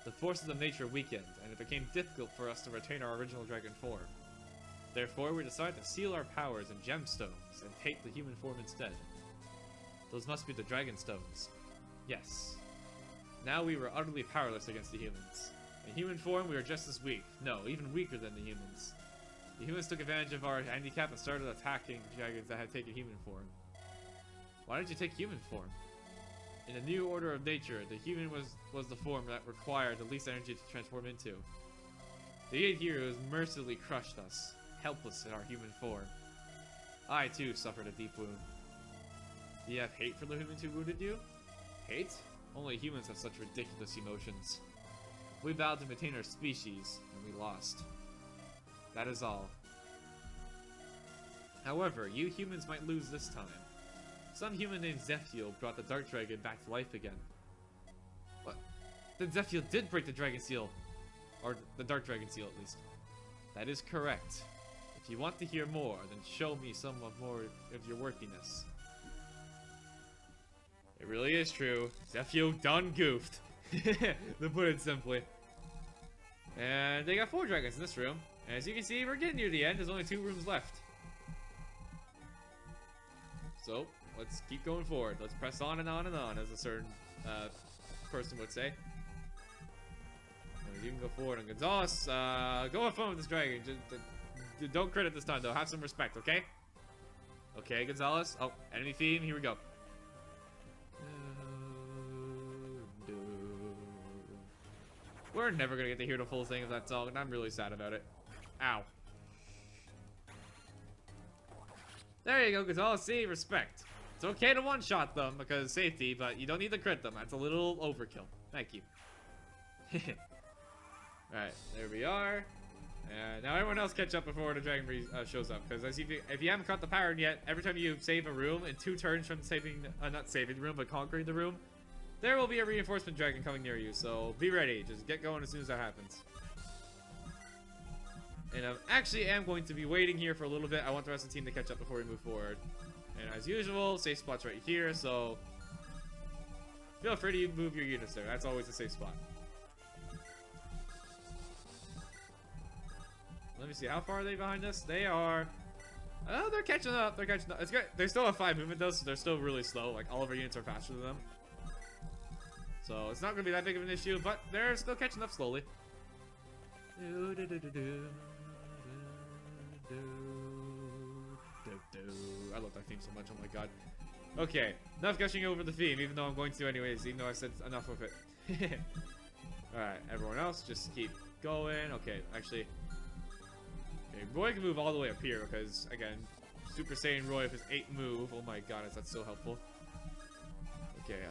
The forces of nature weakened, and it became difficult for us to retain our original dragon form. Therefore, we decided to seal our powers in gemstones and take the human form instead. Those must be the dragon stones. Yes. Now we were utterly powerless against the humans. In human form, we were just as weak. No, even weaker than the humans. The humans took advantage of our handicap and started attacking dragons that had taken human form. Why did you take human form? In the new order of nature, the human was the form that required the least energy to transform into. The 8 heroes mercilessly crushed us, helpless in our human form. I too suffered a deep wound. Do you have hate for the humans who wounded you? Hate? Only humans have such ridiculous emotions. We vowed to maintain our species, and we lost. That is all. However, you humans might lose this time. Some human named Zephiel brought the Dark Dragon back to life again. What? Then Zephiel did break the Dragon Seal. Or the Dark Dragon Seal, at least. That is correct. If you want to hear more, then show me some more of your worthiness. It really is true. Zephiel done goofed. To put it simply. And they got 4 dragons in this room. And as you can see, we're getting near the end. There's only 2 rooms left. So, let's keep going forward. Let's press on and on and on, as a certain person would say. And you can go forward. And Gonzalez, go have fun with this dragon. Just, don't crit it this time, though. Have some respect, okay? Okay, Gonzalez. Oh, enemy theme. Here we go. We're never gonna get to hear the full thing of that song, and I'm really sad about it. Ow. There you go, Gonzalez. See, respect. It's okay to one-shot them because safety, but you don't need to crit them. That's a little overkill. Thank you. Alright, there we are. And now everyone else catch up before the dragon shows up. Because if you haven't caught the pattern yet, every time you save a room, in 2 turns from saving, not saving the room, but conquering the room, there will be a reinforcement dragon coming near you. So be ready. Just get going as soon as that happens. And I actually am going to be waiting here for a little bit. I want the rest of the team to catch up before we move forward. And as usual, safe spot's right here, so feel free to move your units there. That's always a safe spot. Let me see, how far are they behind us? They are... Oh, they're catching up. They're catching up. It's good. They still have 5 movement though, so they're still really slow. Like, all of our units are faster than them. So it's not going to be that big of an issue, but they're still catching up slowly. I love that theme so much, oh my god. Okay, enough gushing over the theme, even though I'm going to anyways, even though I said enough of it. Alright, everyone else, just keep going. Okay, actually... Okay, Roy can move all the way up here, because, again, Super Saiyan Roy with his 8 move. Oh my god, is that so helpful. Okay,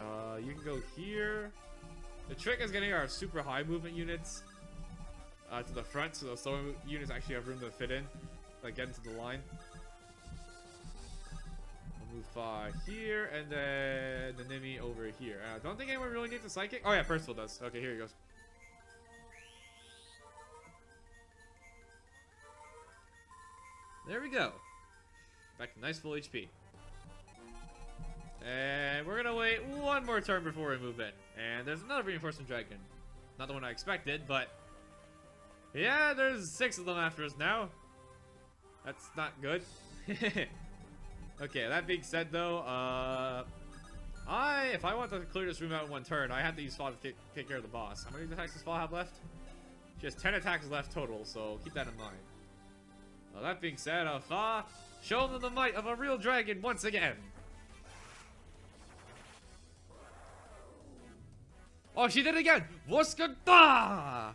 you can go here. The trick is getting our super high movement units to the front, so those slower units actually have room to fit in, like get into the line. I'll move 5 here, and then the Nimi over here. I don't think anyone really needs a psychic. Oh yeah, Percival does. Okay, here he goes. There we go. Back to nice full HP. And we're gonna wait 1 more turn before we move in. And there's another reinforcement dragon. Not the one I expected, but... yeah, there's 6 of them after us now. That's not good. Okay, that being said though, if I want to clear this room out in 1 turn, I have to use Fa to take care of the boss. How many attacks does Fa have left? She has 10 attacks left total, so keep that in mind. Well, that being said, Fa, show them the might of a real dragon once again. Oh, she did it again! Voskada!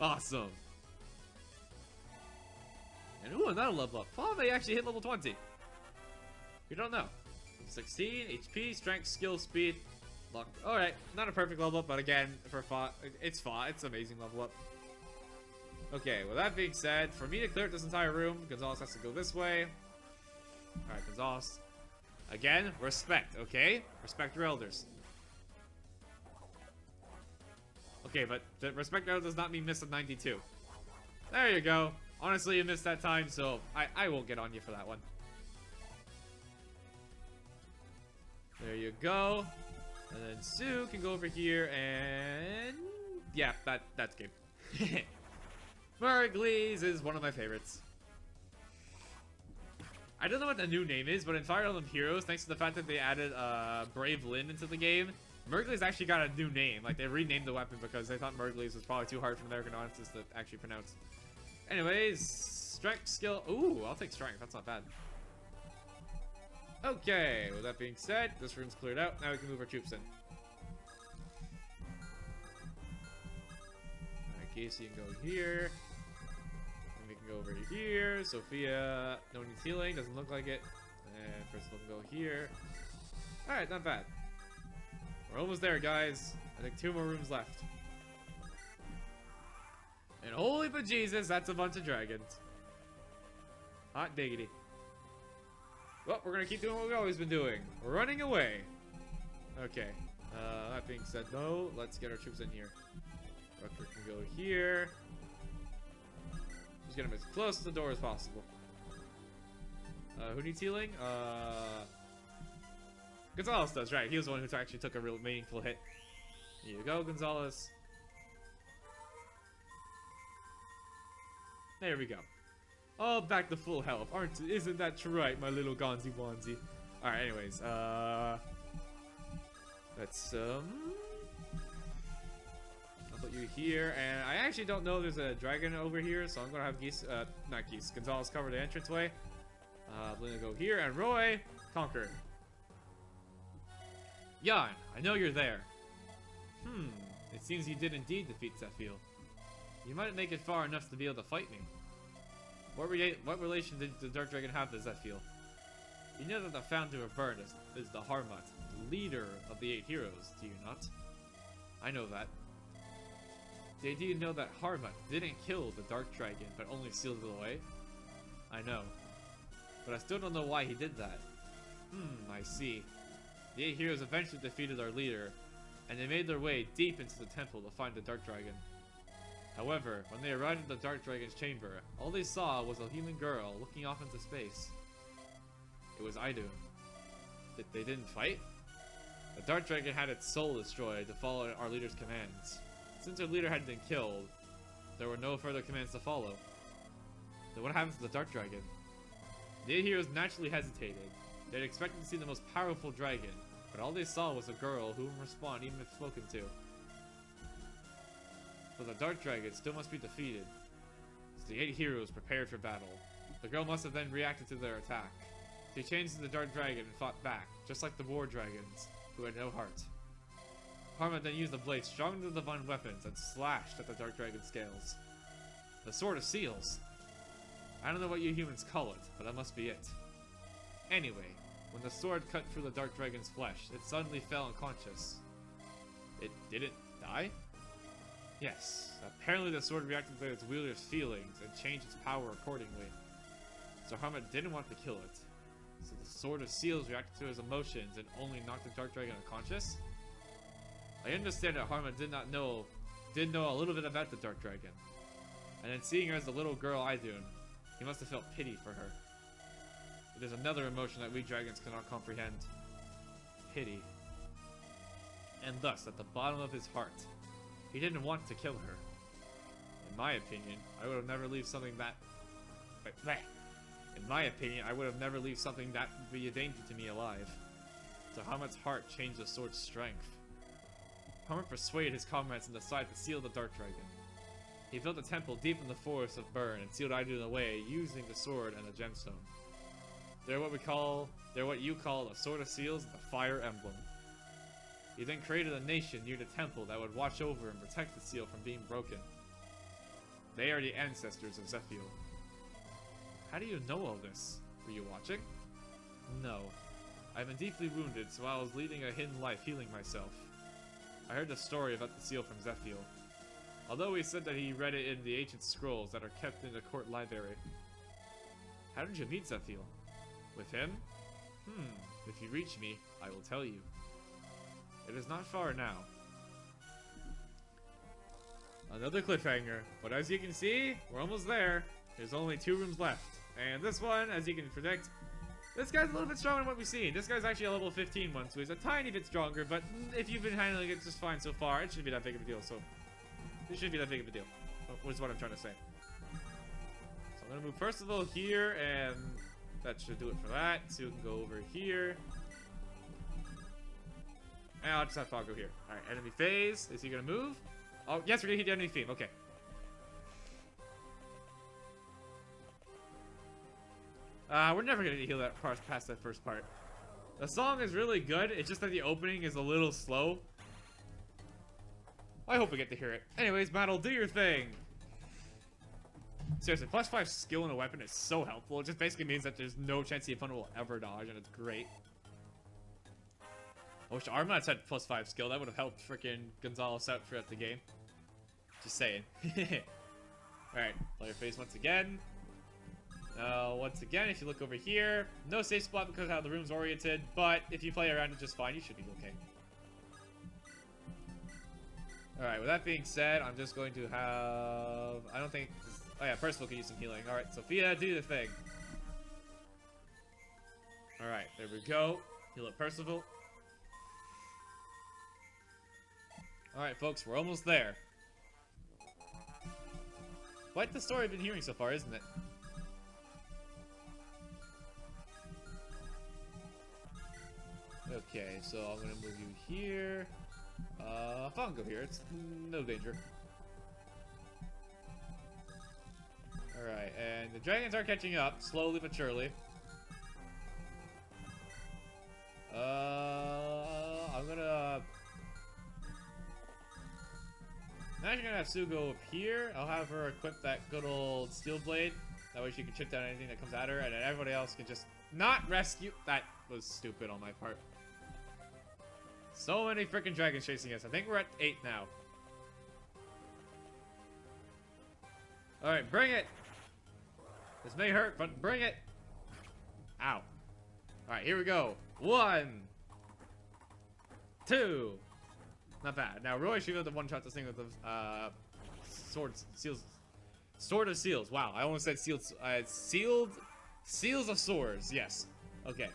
Awesome. And ooh, another level up. Fa may actually hit level 20. You don't know. 16, HP, strength, skill, speed, luck. Alright, not a perfect level up, but again, for Fa, it's Fa. It's amazing level up. Okay, well that being said, for me to clear this entire room, Gonzalez has to go this way. Alright, Gonzalez. Again, respect, okay? Respect your elders. Okay, but the respect now does not mean miss a 92. There you go. Honestly, you missed that time, so I won't get on you for that one. There you go. And then Sue can go over here and... yeah, that's game. Mergleys is one of my favorites. I don't know what the new name is, but in Fire Emblem Heroes, thanks to the fact that they added Brave Lyn into the game, Mergleys actually got a new name. Like, they renamed the weapon because they thought Mergleys was probably too hard for American audiences to actually pronounce. Anyways, strength, skill. Ooh, I'll take strength. That's not bad. Okay, with that being said, this room's cleared out. Now we can move our troops in. Alright, Casey can go here. And can go over here. Sophia, no needs healing. Doesn't look like it. And Crystal can go here. Alright, not bad. We're almost there, guys. I think 2 more rooms left. And holy bejesus, that's a bunch of dragons. Hot diggity. Well, we're gonna keep doing what we've always been doing. We're running away. Okay. That being said, though, let's get our troops in here. Rucker can go here. Just get him as close to the door as possible. Who needs healing? Gonzalez does, right. He was the one who actually took a real meaningful hit. Here you go, Gonzalez. There we go. Oh, back to full health. Isn't that right, my little Gonzi Wanzi? Alright, anyways, let's, I'll put you here, and I actually don't know there's a dragon over here, so I'm gonna have Gonzalez cover the entranceway. We're gonna go here, and Roy, conquer. Yahn, I know you're there. It seems you did indeed defeat Zephyl. You might make it far enough to be able to fight me. What relation did the Dark Dragon have to Zephyl? You know that the founder of Burn is the Harmut, the leader of the 8 heroes, do you not? I know that. Did you know that Harmut didn't kill the Dark Dragon, but only sealed it away? I know. But I still don't know why he did that. I see. The 8 heroes eventually defeated our leader, and they made their way deep into the temple to find the Dark Dragon. However, when they arrived at the Dark Dragon's chamber, all they saw was a human girl looking off into space. It was Idun. They didn't fight? The Dark Dragon had its soul destroyed to follow our leader's commands. Since our leader had been killed, there were no further commands to follow. Then what happens to the Dark Dragon? The 8 heroes naturally hesitated. They had expected to see the most powerful dragon, but all they saw was a girl who wouldn't respond even if spoken to. But the Dark Dragon still must be defeated. So the 8 heroes prepared for battle. The girl must have then reacted to their attack. She changed into the Dark Dragon and fought back, just like the War Dragons, who had no heart. Harmut then used a blade stronger than the divine weapons and slashed at the Dark Dragon's scales. The Sword of Seals! I don't know what you humans call it, but that must be it. Anyway, when the sword cut through the Dark Dragon's flesh, it suddenly fell unconscious. It didn't die? Yes, apparently the sword reacted to its wielder's feelings and changed its power accordingly. So Harmut didn't want to kill it. So the Sword of Seals reacted to his emotions and only knocked the Dark Dragon unconscious? I understand that Harmut did know a little bit about the Dark Dragon. And then seeing her as the little girl Idun, he must have felt pity for her. But there's another emotion that we dragons cannot comprehend. Pity. And thus, at the bottom of his heart, he didn't want to kill her. In my opinion, I would have never leave something that... In my opinion, I would have never leave something that would be a danger to me alive. So Harmut's heart changed the sword's strength. Harmut persuaded his comrades and decided to seal the Dark Dragon. He built a temple deep in the forest of Burn and sealed Idun away using the sword and the gemstone. They're what you call a Sword of Seals and the Fire Emblem. He then created a nation near the temple that would watch over and protect the seal from being broken. They are the ancestors of Zephyl. How do you know all this? Were you watching? No. I've been deeply wounded, so I was leading a hidden life healing myself. I heard the story about the seal from Zephyl. Although he said that he read it in the ancient scrolls that are kept in the court library. How did you meet Zephyl? With him? If you reach me, I will tell you. It is not far now. Another cliffhanger, but as you can see, we're almost there. There's only 2 rooms left. And this one, as you can predict, this guy's a little bit stronger than what we've seen. This guy's actually a level 15 one, so he's a tiny bit stronger, but if you've been handling it just fine so far, it shouldn't be that big of a deal, so... It shouldn't be that big of a deal, is what I'm trying to say. So I'm going to move first of all here, and that should do it for that. So we can go over here. And I'll just have Fog go here. Alright, enemy phase. Is he going to move? Oh, yes, we're going to hit the enemy theme. Okay. We're never going to heal that part past that first part. The song is really good. It's just that the opening is a little slow. I hope we get to hear it. Anyways, Battle, do your thing. Seriously, +5 skill in a weapon is so helpful. It just basically means that there's no chance the opponent will ever dodge, and it's great. I wish Armats had +5 skill. That would have helped freaking Gonzalez out throughout the game. Just saying. Alright, player face once again. Once again, if you look over here, no safe spot because of how the room's oriented, but if you play around it just fine, you should be okay. Alright, with that being said, I'm just going to have... I don't think... Oh yeah, Percival can use some healing. Alright, Sophia, do the thing. Alright, there we go. Heal up Percival. Alright, folks, we're almost there. Quite the story I've been hearing so far, isn't it? Okay, so I'm gonna move you here. I'll go here. It's no danger. Alright, and the dragons are catching up, slowly but surely. I'm actually gonna have Sue go up here. I'll have her equip that good old steel blade. That way she can chip down anything that comes at her, and then everybody else can just not rescue. That was stupid on my part. So many freaking dragons chasing us. I think we're at 8 now. Alright, bring it! This may hurt, but bring it! Ow. Alright, here we go. 1, 2. Not bad. Now, Roy should be able to one-shot this thing with the Sword of Seals. Wow, I almost said Seals of Swords. Yes. Okay.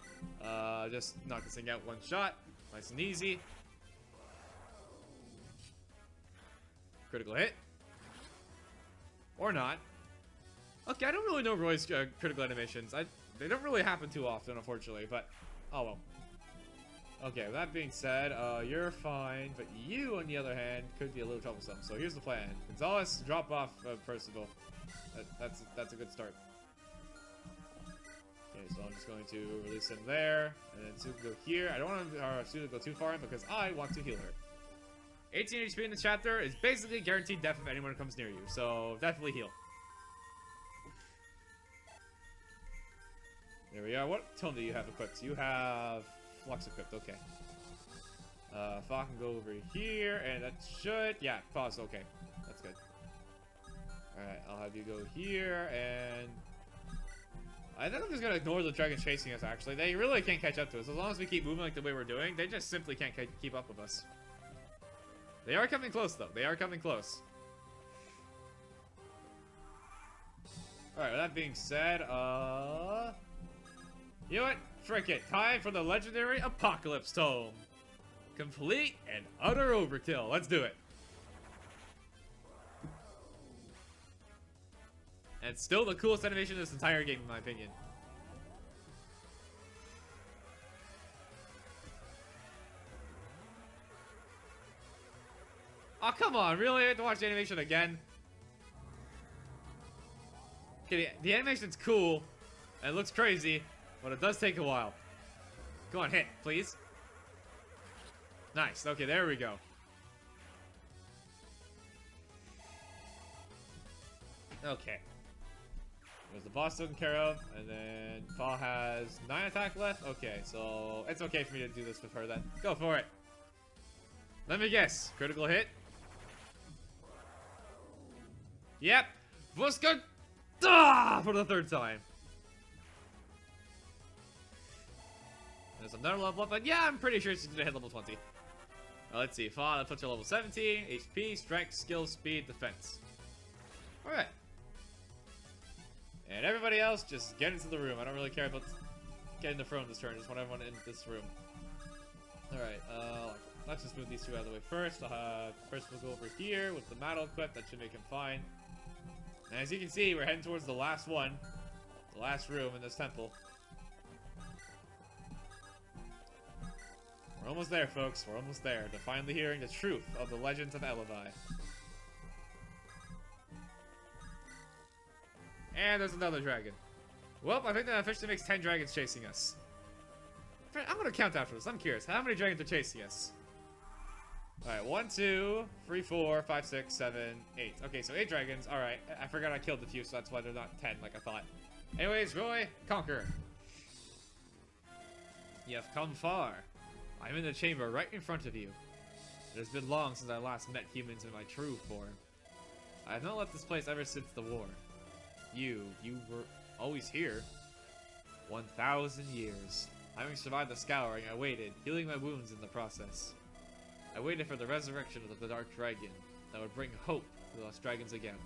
Just knock this thing out one shot. Nice and easy. Critical hit. Or not. Okay, I don't really know Roy's critical animations. They don't really happen too often, unfortunately, but oh well. Okay, with that being said, you're fine, but you, on the other hand, could be a little troublesome. So here's the plan. Gonzalez, drop off Percival. That's a good start. Okay, so I'm just going to release him there, and then Sue can go here. I don't want Sue to go too far in because I want to heal her. 18 HP in this chapter is basically guaranteed death if anyone comes near you, so definitely heal. There we are. What tome do you have equipped? You have Flux equipped, okay. Fa can go over here, and that should... Yeah, Fa's okay. That's good. Alright, I'll have you go here, and... I think I'm just gonna ignore the dragons chasing us, actually. They really can't catch up to us. As long as we keep moving like the way we're doing, they just simply can't keep up with us. They are coming close, though. They are coming close. Alright, with that being said, you know what? Frick it. Time for the legendary Apocalypse Tome. Complete and utter overkill. Let's do it. And it's still the coolest animation in this entire game, in my opinion. Oh, come on. Really? I have to watch the animation again? Okay, the animation's cool. And it looks crazy. But it does take a while. Go on, hit, please. Nice. Okay, there we go. Okay. There's the boss taken care of, and then Fa has 9 attack left. Okay, so it's okay for me to do this with her then. Go for it. Let me guess. Critical hit. Yep. Vuska for the 3rd time. There's another level up, but yeah, I'm pretty sure she's gonna hit level 20. Let's see. Fa, that puts her level 17. HP, strength, skill, speed, defense. Alright. And everybody else, just get into the room. I don't really care about getting the throne this turn. Just want everyone in this room. Alright, let's just move these two out of the way first. First we'll go over here with the Matto equipped. That should make him fine. And as you can see, we're heading towards the last one. The last room in this temple. We're almost there, folks. We're almost there to finally hearing the truth of the legends of Elevi. And there's another dragon. Well, I think that officially makes 10 dragons chasing us. I'm gonna count after this. I'm curious. How many dragons are chasing us? Alright, 1, 2, 3, 4, 5, 6, 7, 8. Okay, so 8 dragons. Alright, I forgot I killed a few, so that's why they're not 10 like I thought. Anyways, Roy, conquer. You have come far. I'm in the chamber right in front of you. It has been long since I last met humans in my true form. I have not left this place ever since the war. You were always here. 1,000 years. Having survived the scouring, I waited, healing my wounds in the process. I waited for the resurrection of the Dark Dragon that would bring hope to the lost dragons again.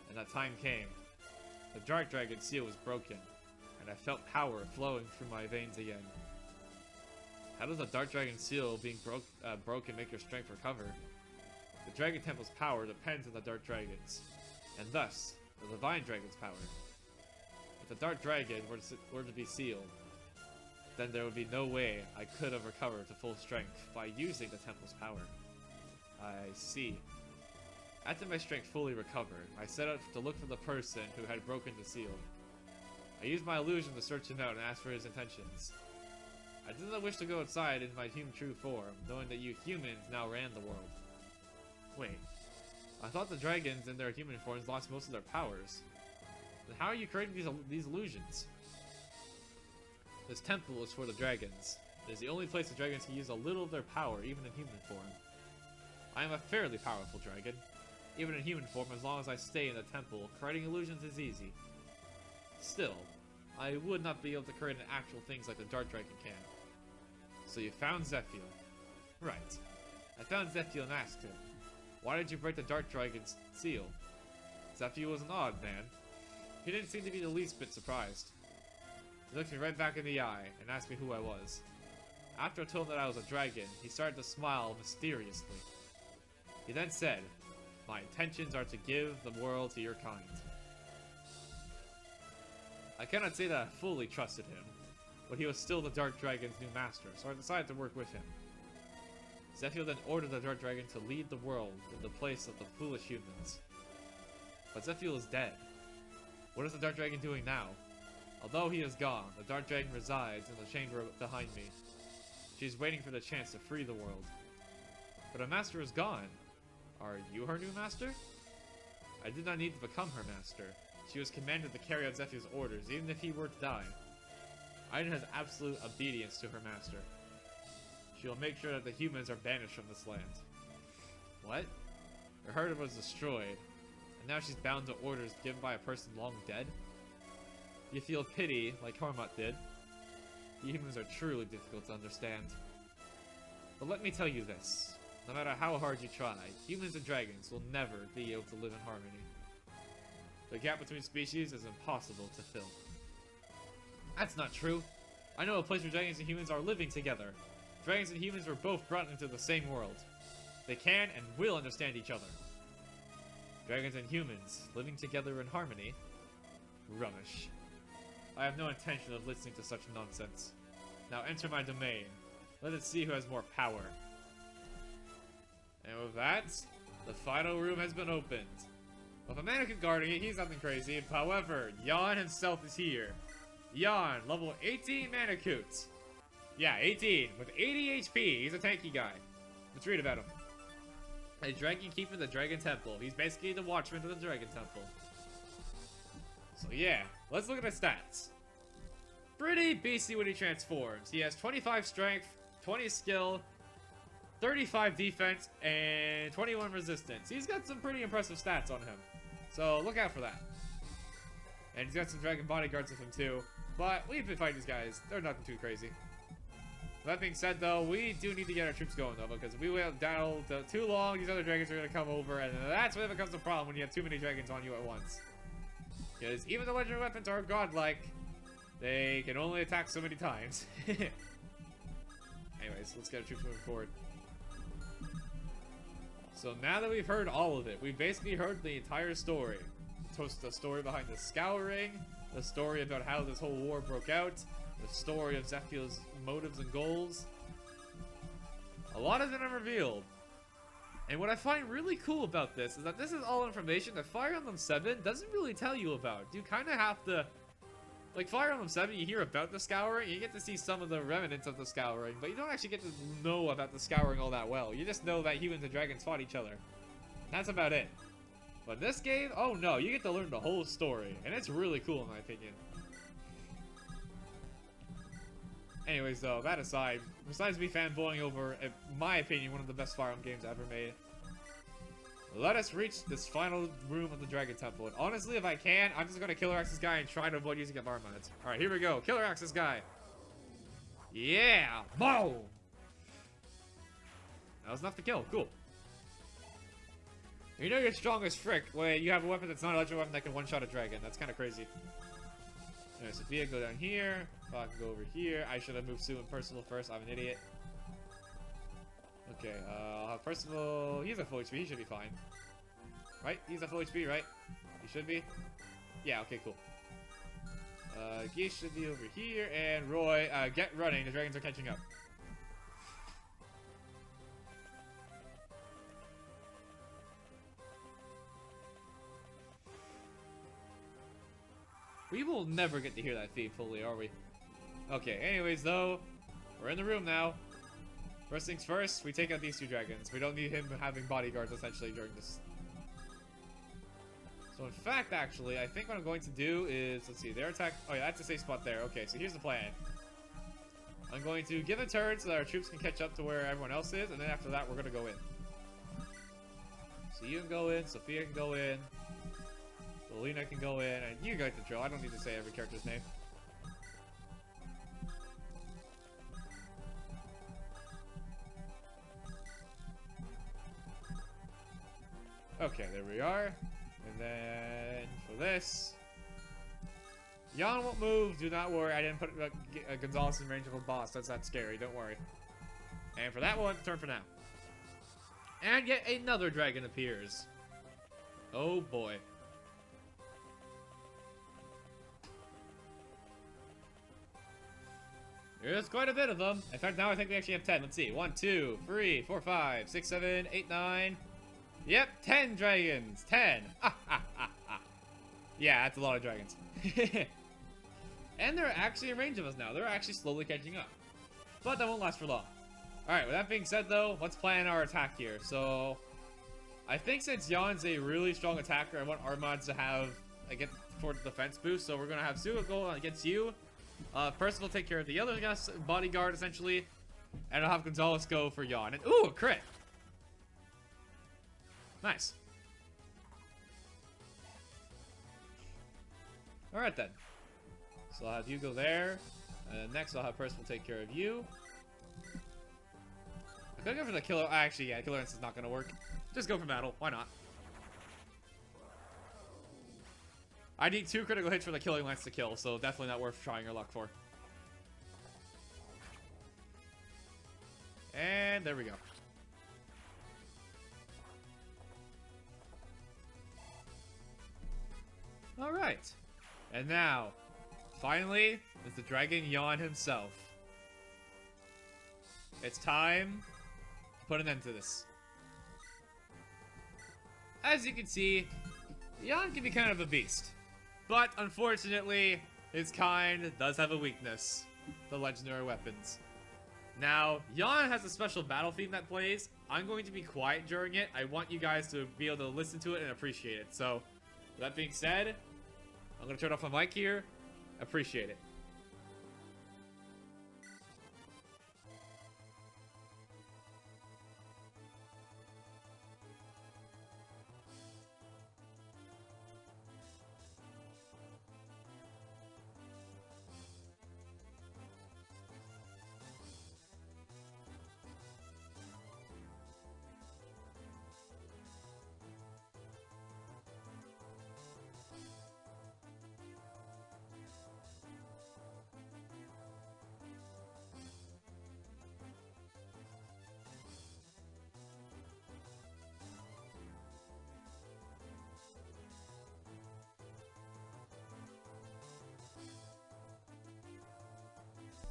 And that time came. The Dark Dragon seal was broken, and I felt power flowing through my veins again. How does the Dark Dragon seal being broken make your strength recover? The Dragon Temple's power depends on the Dark Dragons, and thus, the Divine Dragon's power. If the Dark Dragon were to be sealed, then there would be no way I could have recovered to full strength by using the temple's power. I see. After my strength fully recovered, I set out to look for the person who had broken the seal. I used my illusion to search him out and ask for his intentions. I did not wish to go outside in my human true form, knowing that you humans now ran the world. Wait, I thought the dragons in their human forms lost most of their powers. Then how are you creating these illusions? This temple is for the dragons. It is the only place the dragons can use a little of their power, even in human form. I am a fairly powerful dragon. Even in human form, as long as I stay in the temple, creating illusions is easy. Still, I would not be able to create actual things like the Dark Dragon can. So you found Zephyl. Right. I found Zephyl and asked him, why did you break the Dark Dragon's seal? Zephyl was an odd man. He didn't seem to be the least bit surprised. He looked me right back in the eye and asked me who I was. After I told him that I was a dragon, he started to smile mysteriously. He then said, my intentions are to give the world to your kind. I cannot say that I fully trusted him, but he was still the Dark Dragon's new master, so I decided to work with him. Zephyl then ordered the Dark Dragon to lead the world in the place of the foolish humans. But Zephyl is dead. What is the Dark Dragon doing now? Although he is gone, the Dark Dragon resides in the chamber behind me. She is waiting for the chance to free the world. But her master is gone. Are you her new master? I did not need to become her master. She was commanded to carry out Zephyr's orders, even if he were to die. Ida has absolute obedience to her master. She will make sure that the humans are banished from this land. What? Her herd was destroyed, and now she's bound to orders given by a person long dead? You feel pity, like Hormut did. Humans are truly difficult to understand. But let me tell you this. No matter how hard you try, humans and dragons will never be able to live in harmony. The gap between species is impossible to fill. That's not true. I know a place where dragons and humans are living together. Dragons and humans were both brought into the same world. They can and will understand each other. Dragons and humans living together in harmony? Rubbish. I have no intention of listening to such nonsense. Now enter my domain. Let us see who has more power. And with that, the final room has been opened. With a mannequin guarding it, he's nothing crazy. However, Yahn himself is here. Yahn, level 18 Manacute. Yeah, 18, with 80 HP. He's a tanky guy. Let's read about him. A dragon keeper in the Dragon Temple. He's basically the watchman of the Dragon Temple. So yeah, let's look at his stats. Pretty beastly when he transforms. He has 25 strength, 20 skill, 35 defense, and 21 resistance. He's got some pretty impressive stats on him. So look out for that. And he's got some dragon bodyguards with him too. But we've been fighting these guys. They're nothing too crazy. That being said though, we do need to get our troops going though, because if we wait down too long, these other dragons are going to come over, and that's when it becomes a problem when you have too many dragons on you at once. Because even the legendary weapons are godlike, they can only attack so many times. Anyways, let's get our troops moving forward. So now that we've heard all of it, we've basically heard the entire story. The story behind the scouring, the story about how this whole war broke out, the story of Zephyr's motives and goals. A lot has been revealed. And what I find really cool about this is that this is all information that Fire Emblem 7 doesn't really tell you about. You kind of have to Like, Fire Emblem 7, you hear about the Scouring, you get to see some of the remnants of the Scouring, but you don't actually get to know about the Scouring all that well. You just know that humans and dragons fought each other. That's about it. But this game, oh no, you get to learn the whole story, and it's really cool in my opinion. Anyways though, that aside, besides me fanboying over, in my opinion, one of the best Fire Emblem games ever made, let us reach this final room of the Dragon Temple. And honestly, if I can, I'm just gonna Killer Axe this guy and try to avoid using environments. Alright, here we go. Killer Axe this guy. Yeah! Boom! That was enough to kill. Cool. You know you're strong as frick when you have a weapon that's not a legendary weapon that can one-shot a dragon. That's kind of crazy. Alright, Sophia, go down here. Fuck, go over here. I should have moved Sue and Percival first. I'm an idiot. Okay, I'll have Percival. He's at full HP. He should be fine. Right? He's at full HP, right? He should be. Yeah, okay, cool. Geese should be over here. And Roy, get running. The dragons are catching up. We will never get to hear that theme fully, are we? Okay, anyways, though, we're in the room now. First things first, we take out these two dragons. We don't need him having bodyguards, essentially, during this. So, in fact, actually, I think what I'm going to do is, let's see, their attack. Oh, yeah, that's a safe spot there. Okay, so here's the plan. I'm going to give a turn so that our troops can catch up to where everyone else is, and then after that, we're going to go in. So you can go in, Sophia can go in, Lena can go in, and you guys the drill. I don't need to say every character's name. Okay, there we are. And then for this, Yahn won't move. Do not worry. I didn't put Gonzalez in range of a boss. That's not scary. Don't worry. And for that one, turn for now. And yet another dragon appears. Oh boy. There's quite a bit of them. In fact, now I think we actually have 10. Let's see. 1, 2, 3, 4, 5, 6, 7, 8, 9. Yep, 10 dragons. 10. Yeah, that's a lot of dragons. And they're actually in range of us now. They're actually slowly catching up. But that won't last for long. Alright, with that being said, though, let's plan our attack here. So, I think since Yahn's a really strong attacker, I want our mods to have, get towards defense boost. So we're going to have Sue go against you. Percival take care of the other guy's bodyguard, essentially. And I'll have Gonzalez go for Yahn. And, ooh, a crit! Nice. Alright then. So I'll have you go there. And then next I'll have Percival take care of you. I'm gonna go for the killer. Actually, yeah, killer instant is not gonna work. Just go for battle. Why not? I need 2 critical hits for the killing lance to kill, so definitely not worth trying your luck for. And there we go. Alright. And now, finally, is the dragon Yahn himself. It's time to put an end to this. As you can see, Yahn can be kind of a beast. But, unfortunately, his kind does have a weakness. The legendary weapons. Now, Yahn has a special battle theme that plays. I'm going to be quiet during it. I want you guys to be able to listen to it and appreciate it. So, with that being said, I'm going to turn off my mic here. Appreciate it.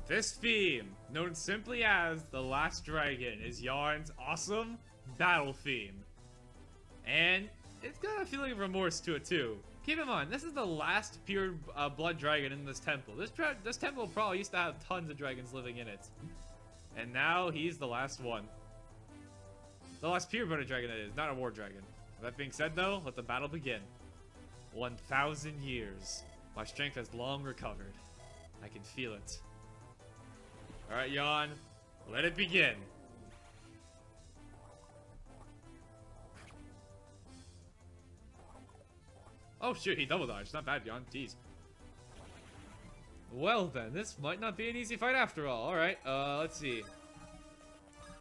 This theme, known simply as The Last Dragon, is Yahn's awesome battle theme. And it's got a feeling of remorse to it too, keep in mind, this is the last pure blood dragon in this temple. This temple probably used to have tons of dragons living in it. And now he's the last one. The last pure blood dragon, that is, not a war dragon. That being said, though, let the battle begin. 1,000 years. My strength has long recovered. I can feel it. Alright, Yahn. Let it begin. Oh, shoot, he double dodged. Not bad, Yahn. Jeez. Well, then, this might not be an easy fight after all. Alright, let's see.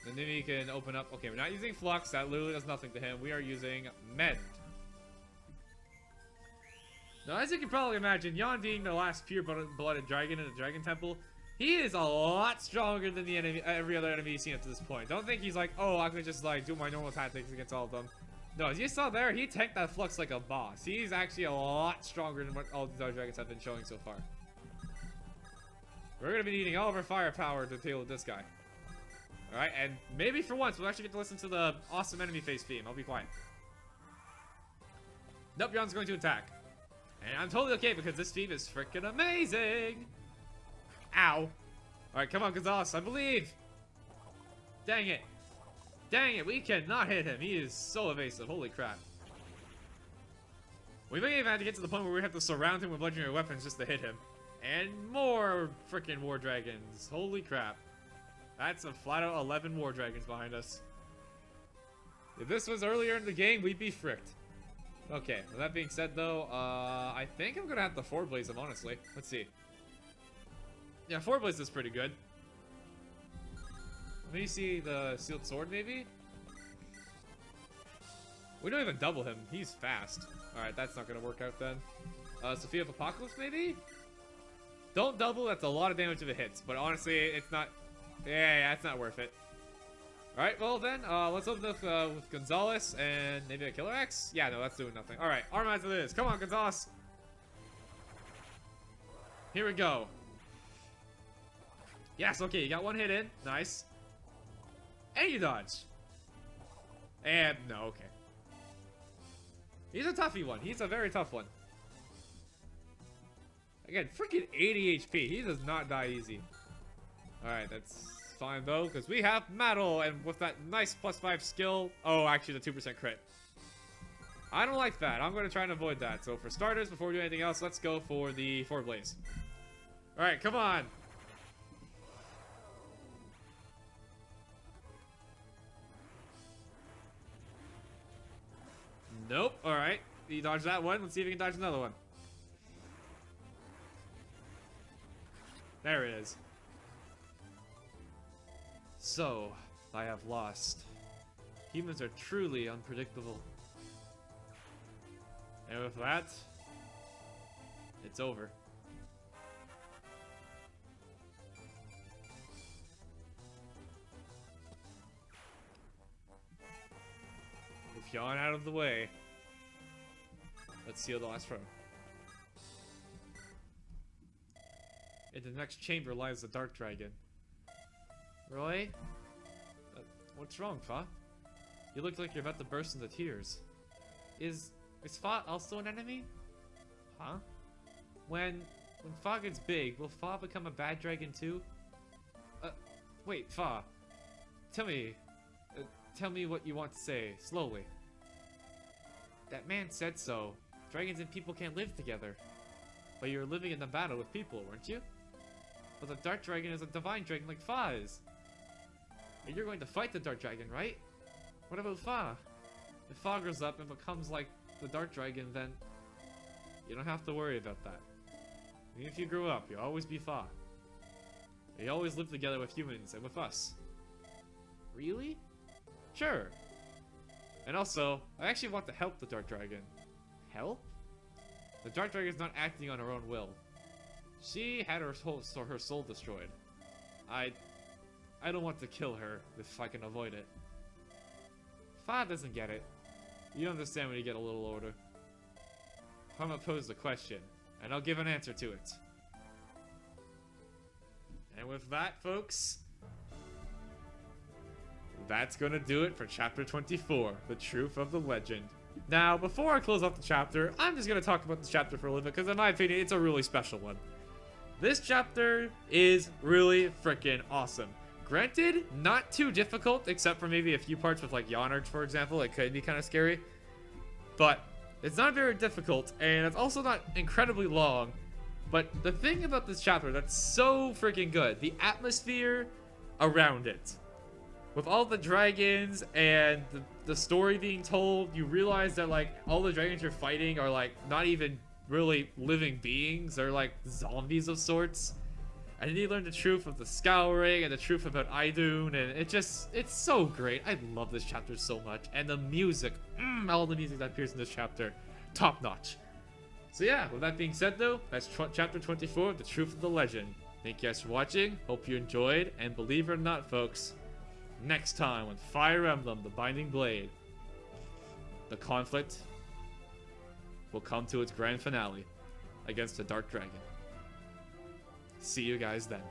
And then we can open up. Okay, we're not using Flux. That literally does nothing to him. We are using Mend. Now, as you can probably imagine, Yahn being the last pure-blooded dragon in the Dragon Temple, he is a lot stronger than the enemy, every other enemy you've seen up to this point. Don't think he's like, oh, I can just like do my normal tactics against all of them. No, as you saw there, he tanked that Flux like a boss. He's actually a lot stronger than what all these other dragons have been showing so far. We're gonna be needing all of our firepower to deal with this guy. Alright, and maybe for once we'll actually get to listen to the awesome enemy face theme. I'll be quiet. Nope, Yahn's going to attack. And I'm totally okay because this theme is freaking amazing! Ow. Alright, come on, Gonzalez, I believe! Dang it. Dang it, we cannot hit him. He is so evasive, holy crap. We may even have to get to the point where we have to surround him with legendary weapons just to hit him. And more freaking war dragons. Holy crap. That's a flat out 11 war dragons behind us. If this was earlier in the game, we'd be fricked. Okay, with that being said though, I think I'm gonna have to 4-blaze him, honestly. Let's see. Yeah, 4-blaze is pretty good. Let me see the sealed sword, maybe? We don't even double him. He's fast. Alright, that's not gonna work out then. Sophia of Apocalypse, maybe? Don't double, that's a lot of damage if it hits. But honestly, it's not... Yeah, it's not worth it. Alright, well then, let's open up with Gonzalez and maybe a Killer Axe? Yeah, no, that's doing nothing. Alright, Armides it is. Come on, Gonzalez. Here we go. Yes, okay, you got one hit in. Nice. And you dodge. And, no, okay. He's a toughy one. He's a very tough one. Again, freaking 80 HP. He does not die easy. Alright, that's fine though, because we have Metal, and with that nice +5 skill... Oh, actually the 2% crit. I don't like that. I'm going to try and avoid that. So for starters, before we do anything else, let's go for the 4-blaze. Alright, come on. Nope. Alright. He dodged that one. Let's see if he can dodge another one. There it is. So, I have lost. Humans are truly unpredictable. And with that, it's over. With Yahn out of the way, let's seal the last row. In the next chamber lies the Dark Dragon. Roy? What's wrong, Fa? You look like you're about to burst into tears. Is Fa also an enemy? Huh? When Fa gets big, will Fa become a bad dragon too? Wait, Fa. Tell me what you want to say, slowly. That man said so. Dragons and people can't live together. But you were living in the battle with people, weren't you? But the Dark Dragon is a divine dragon like Fa is. And you're going to fight the Dark Dragon, right? What about Fa? If Fa grows up and becomes like the Dark Dragon, then you don't have to worry about that. Even if you grow up, you'll always be Fa. You always live together with humans and with us. Really? Sure. And also, I actually want to help the Dark Dragon. Help? The Dark Dragon's not acting on her own will. She had her soul destroyed. I don't want to kill her if I can avoid it. Fa doesn't get it. You understand when you get a little older. I'm gonna pose the question, and I'll give an answer to it. And with that, folks, that's gonna do it for Chapter 24, The Truth of the Legend. Now, before I close off the chapter, I'm just going to talk about the chapter for a little bit, because in my opinion, it's a really special one. This chapter is really freaking awesome. Granted, not too difficult, except for maybe a few parts with, like, Yahn, for example. It could be kind of scary. But it's not very difficult, and it's also not incredibly long. But the thing about this chapter that's so freaking good, the atmosphere around it. With all the dragons and the story being told, you realize that, like, all the dragons you're fighting are, like, not even really living beings. They're, like, zombies of sorts. And then you learn the truth of the Scouring and the truth about Idun, and it's so great. I love this chapter so much. And the music, all the music that appears in this chapter, top notch. So yeah, with that being said though, that's chapter 24, The Truth of the Legend. Thank you guys for watching, hope you enjoyed, and believe it or not folks, next time on Fire Emblem, The Binding Blade, the conflict will come to its grand finale against the Dark Dragon. See you guys then.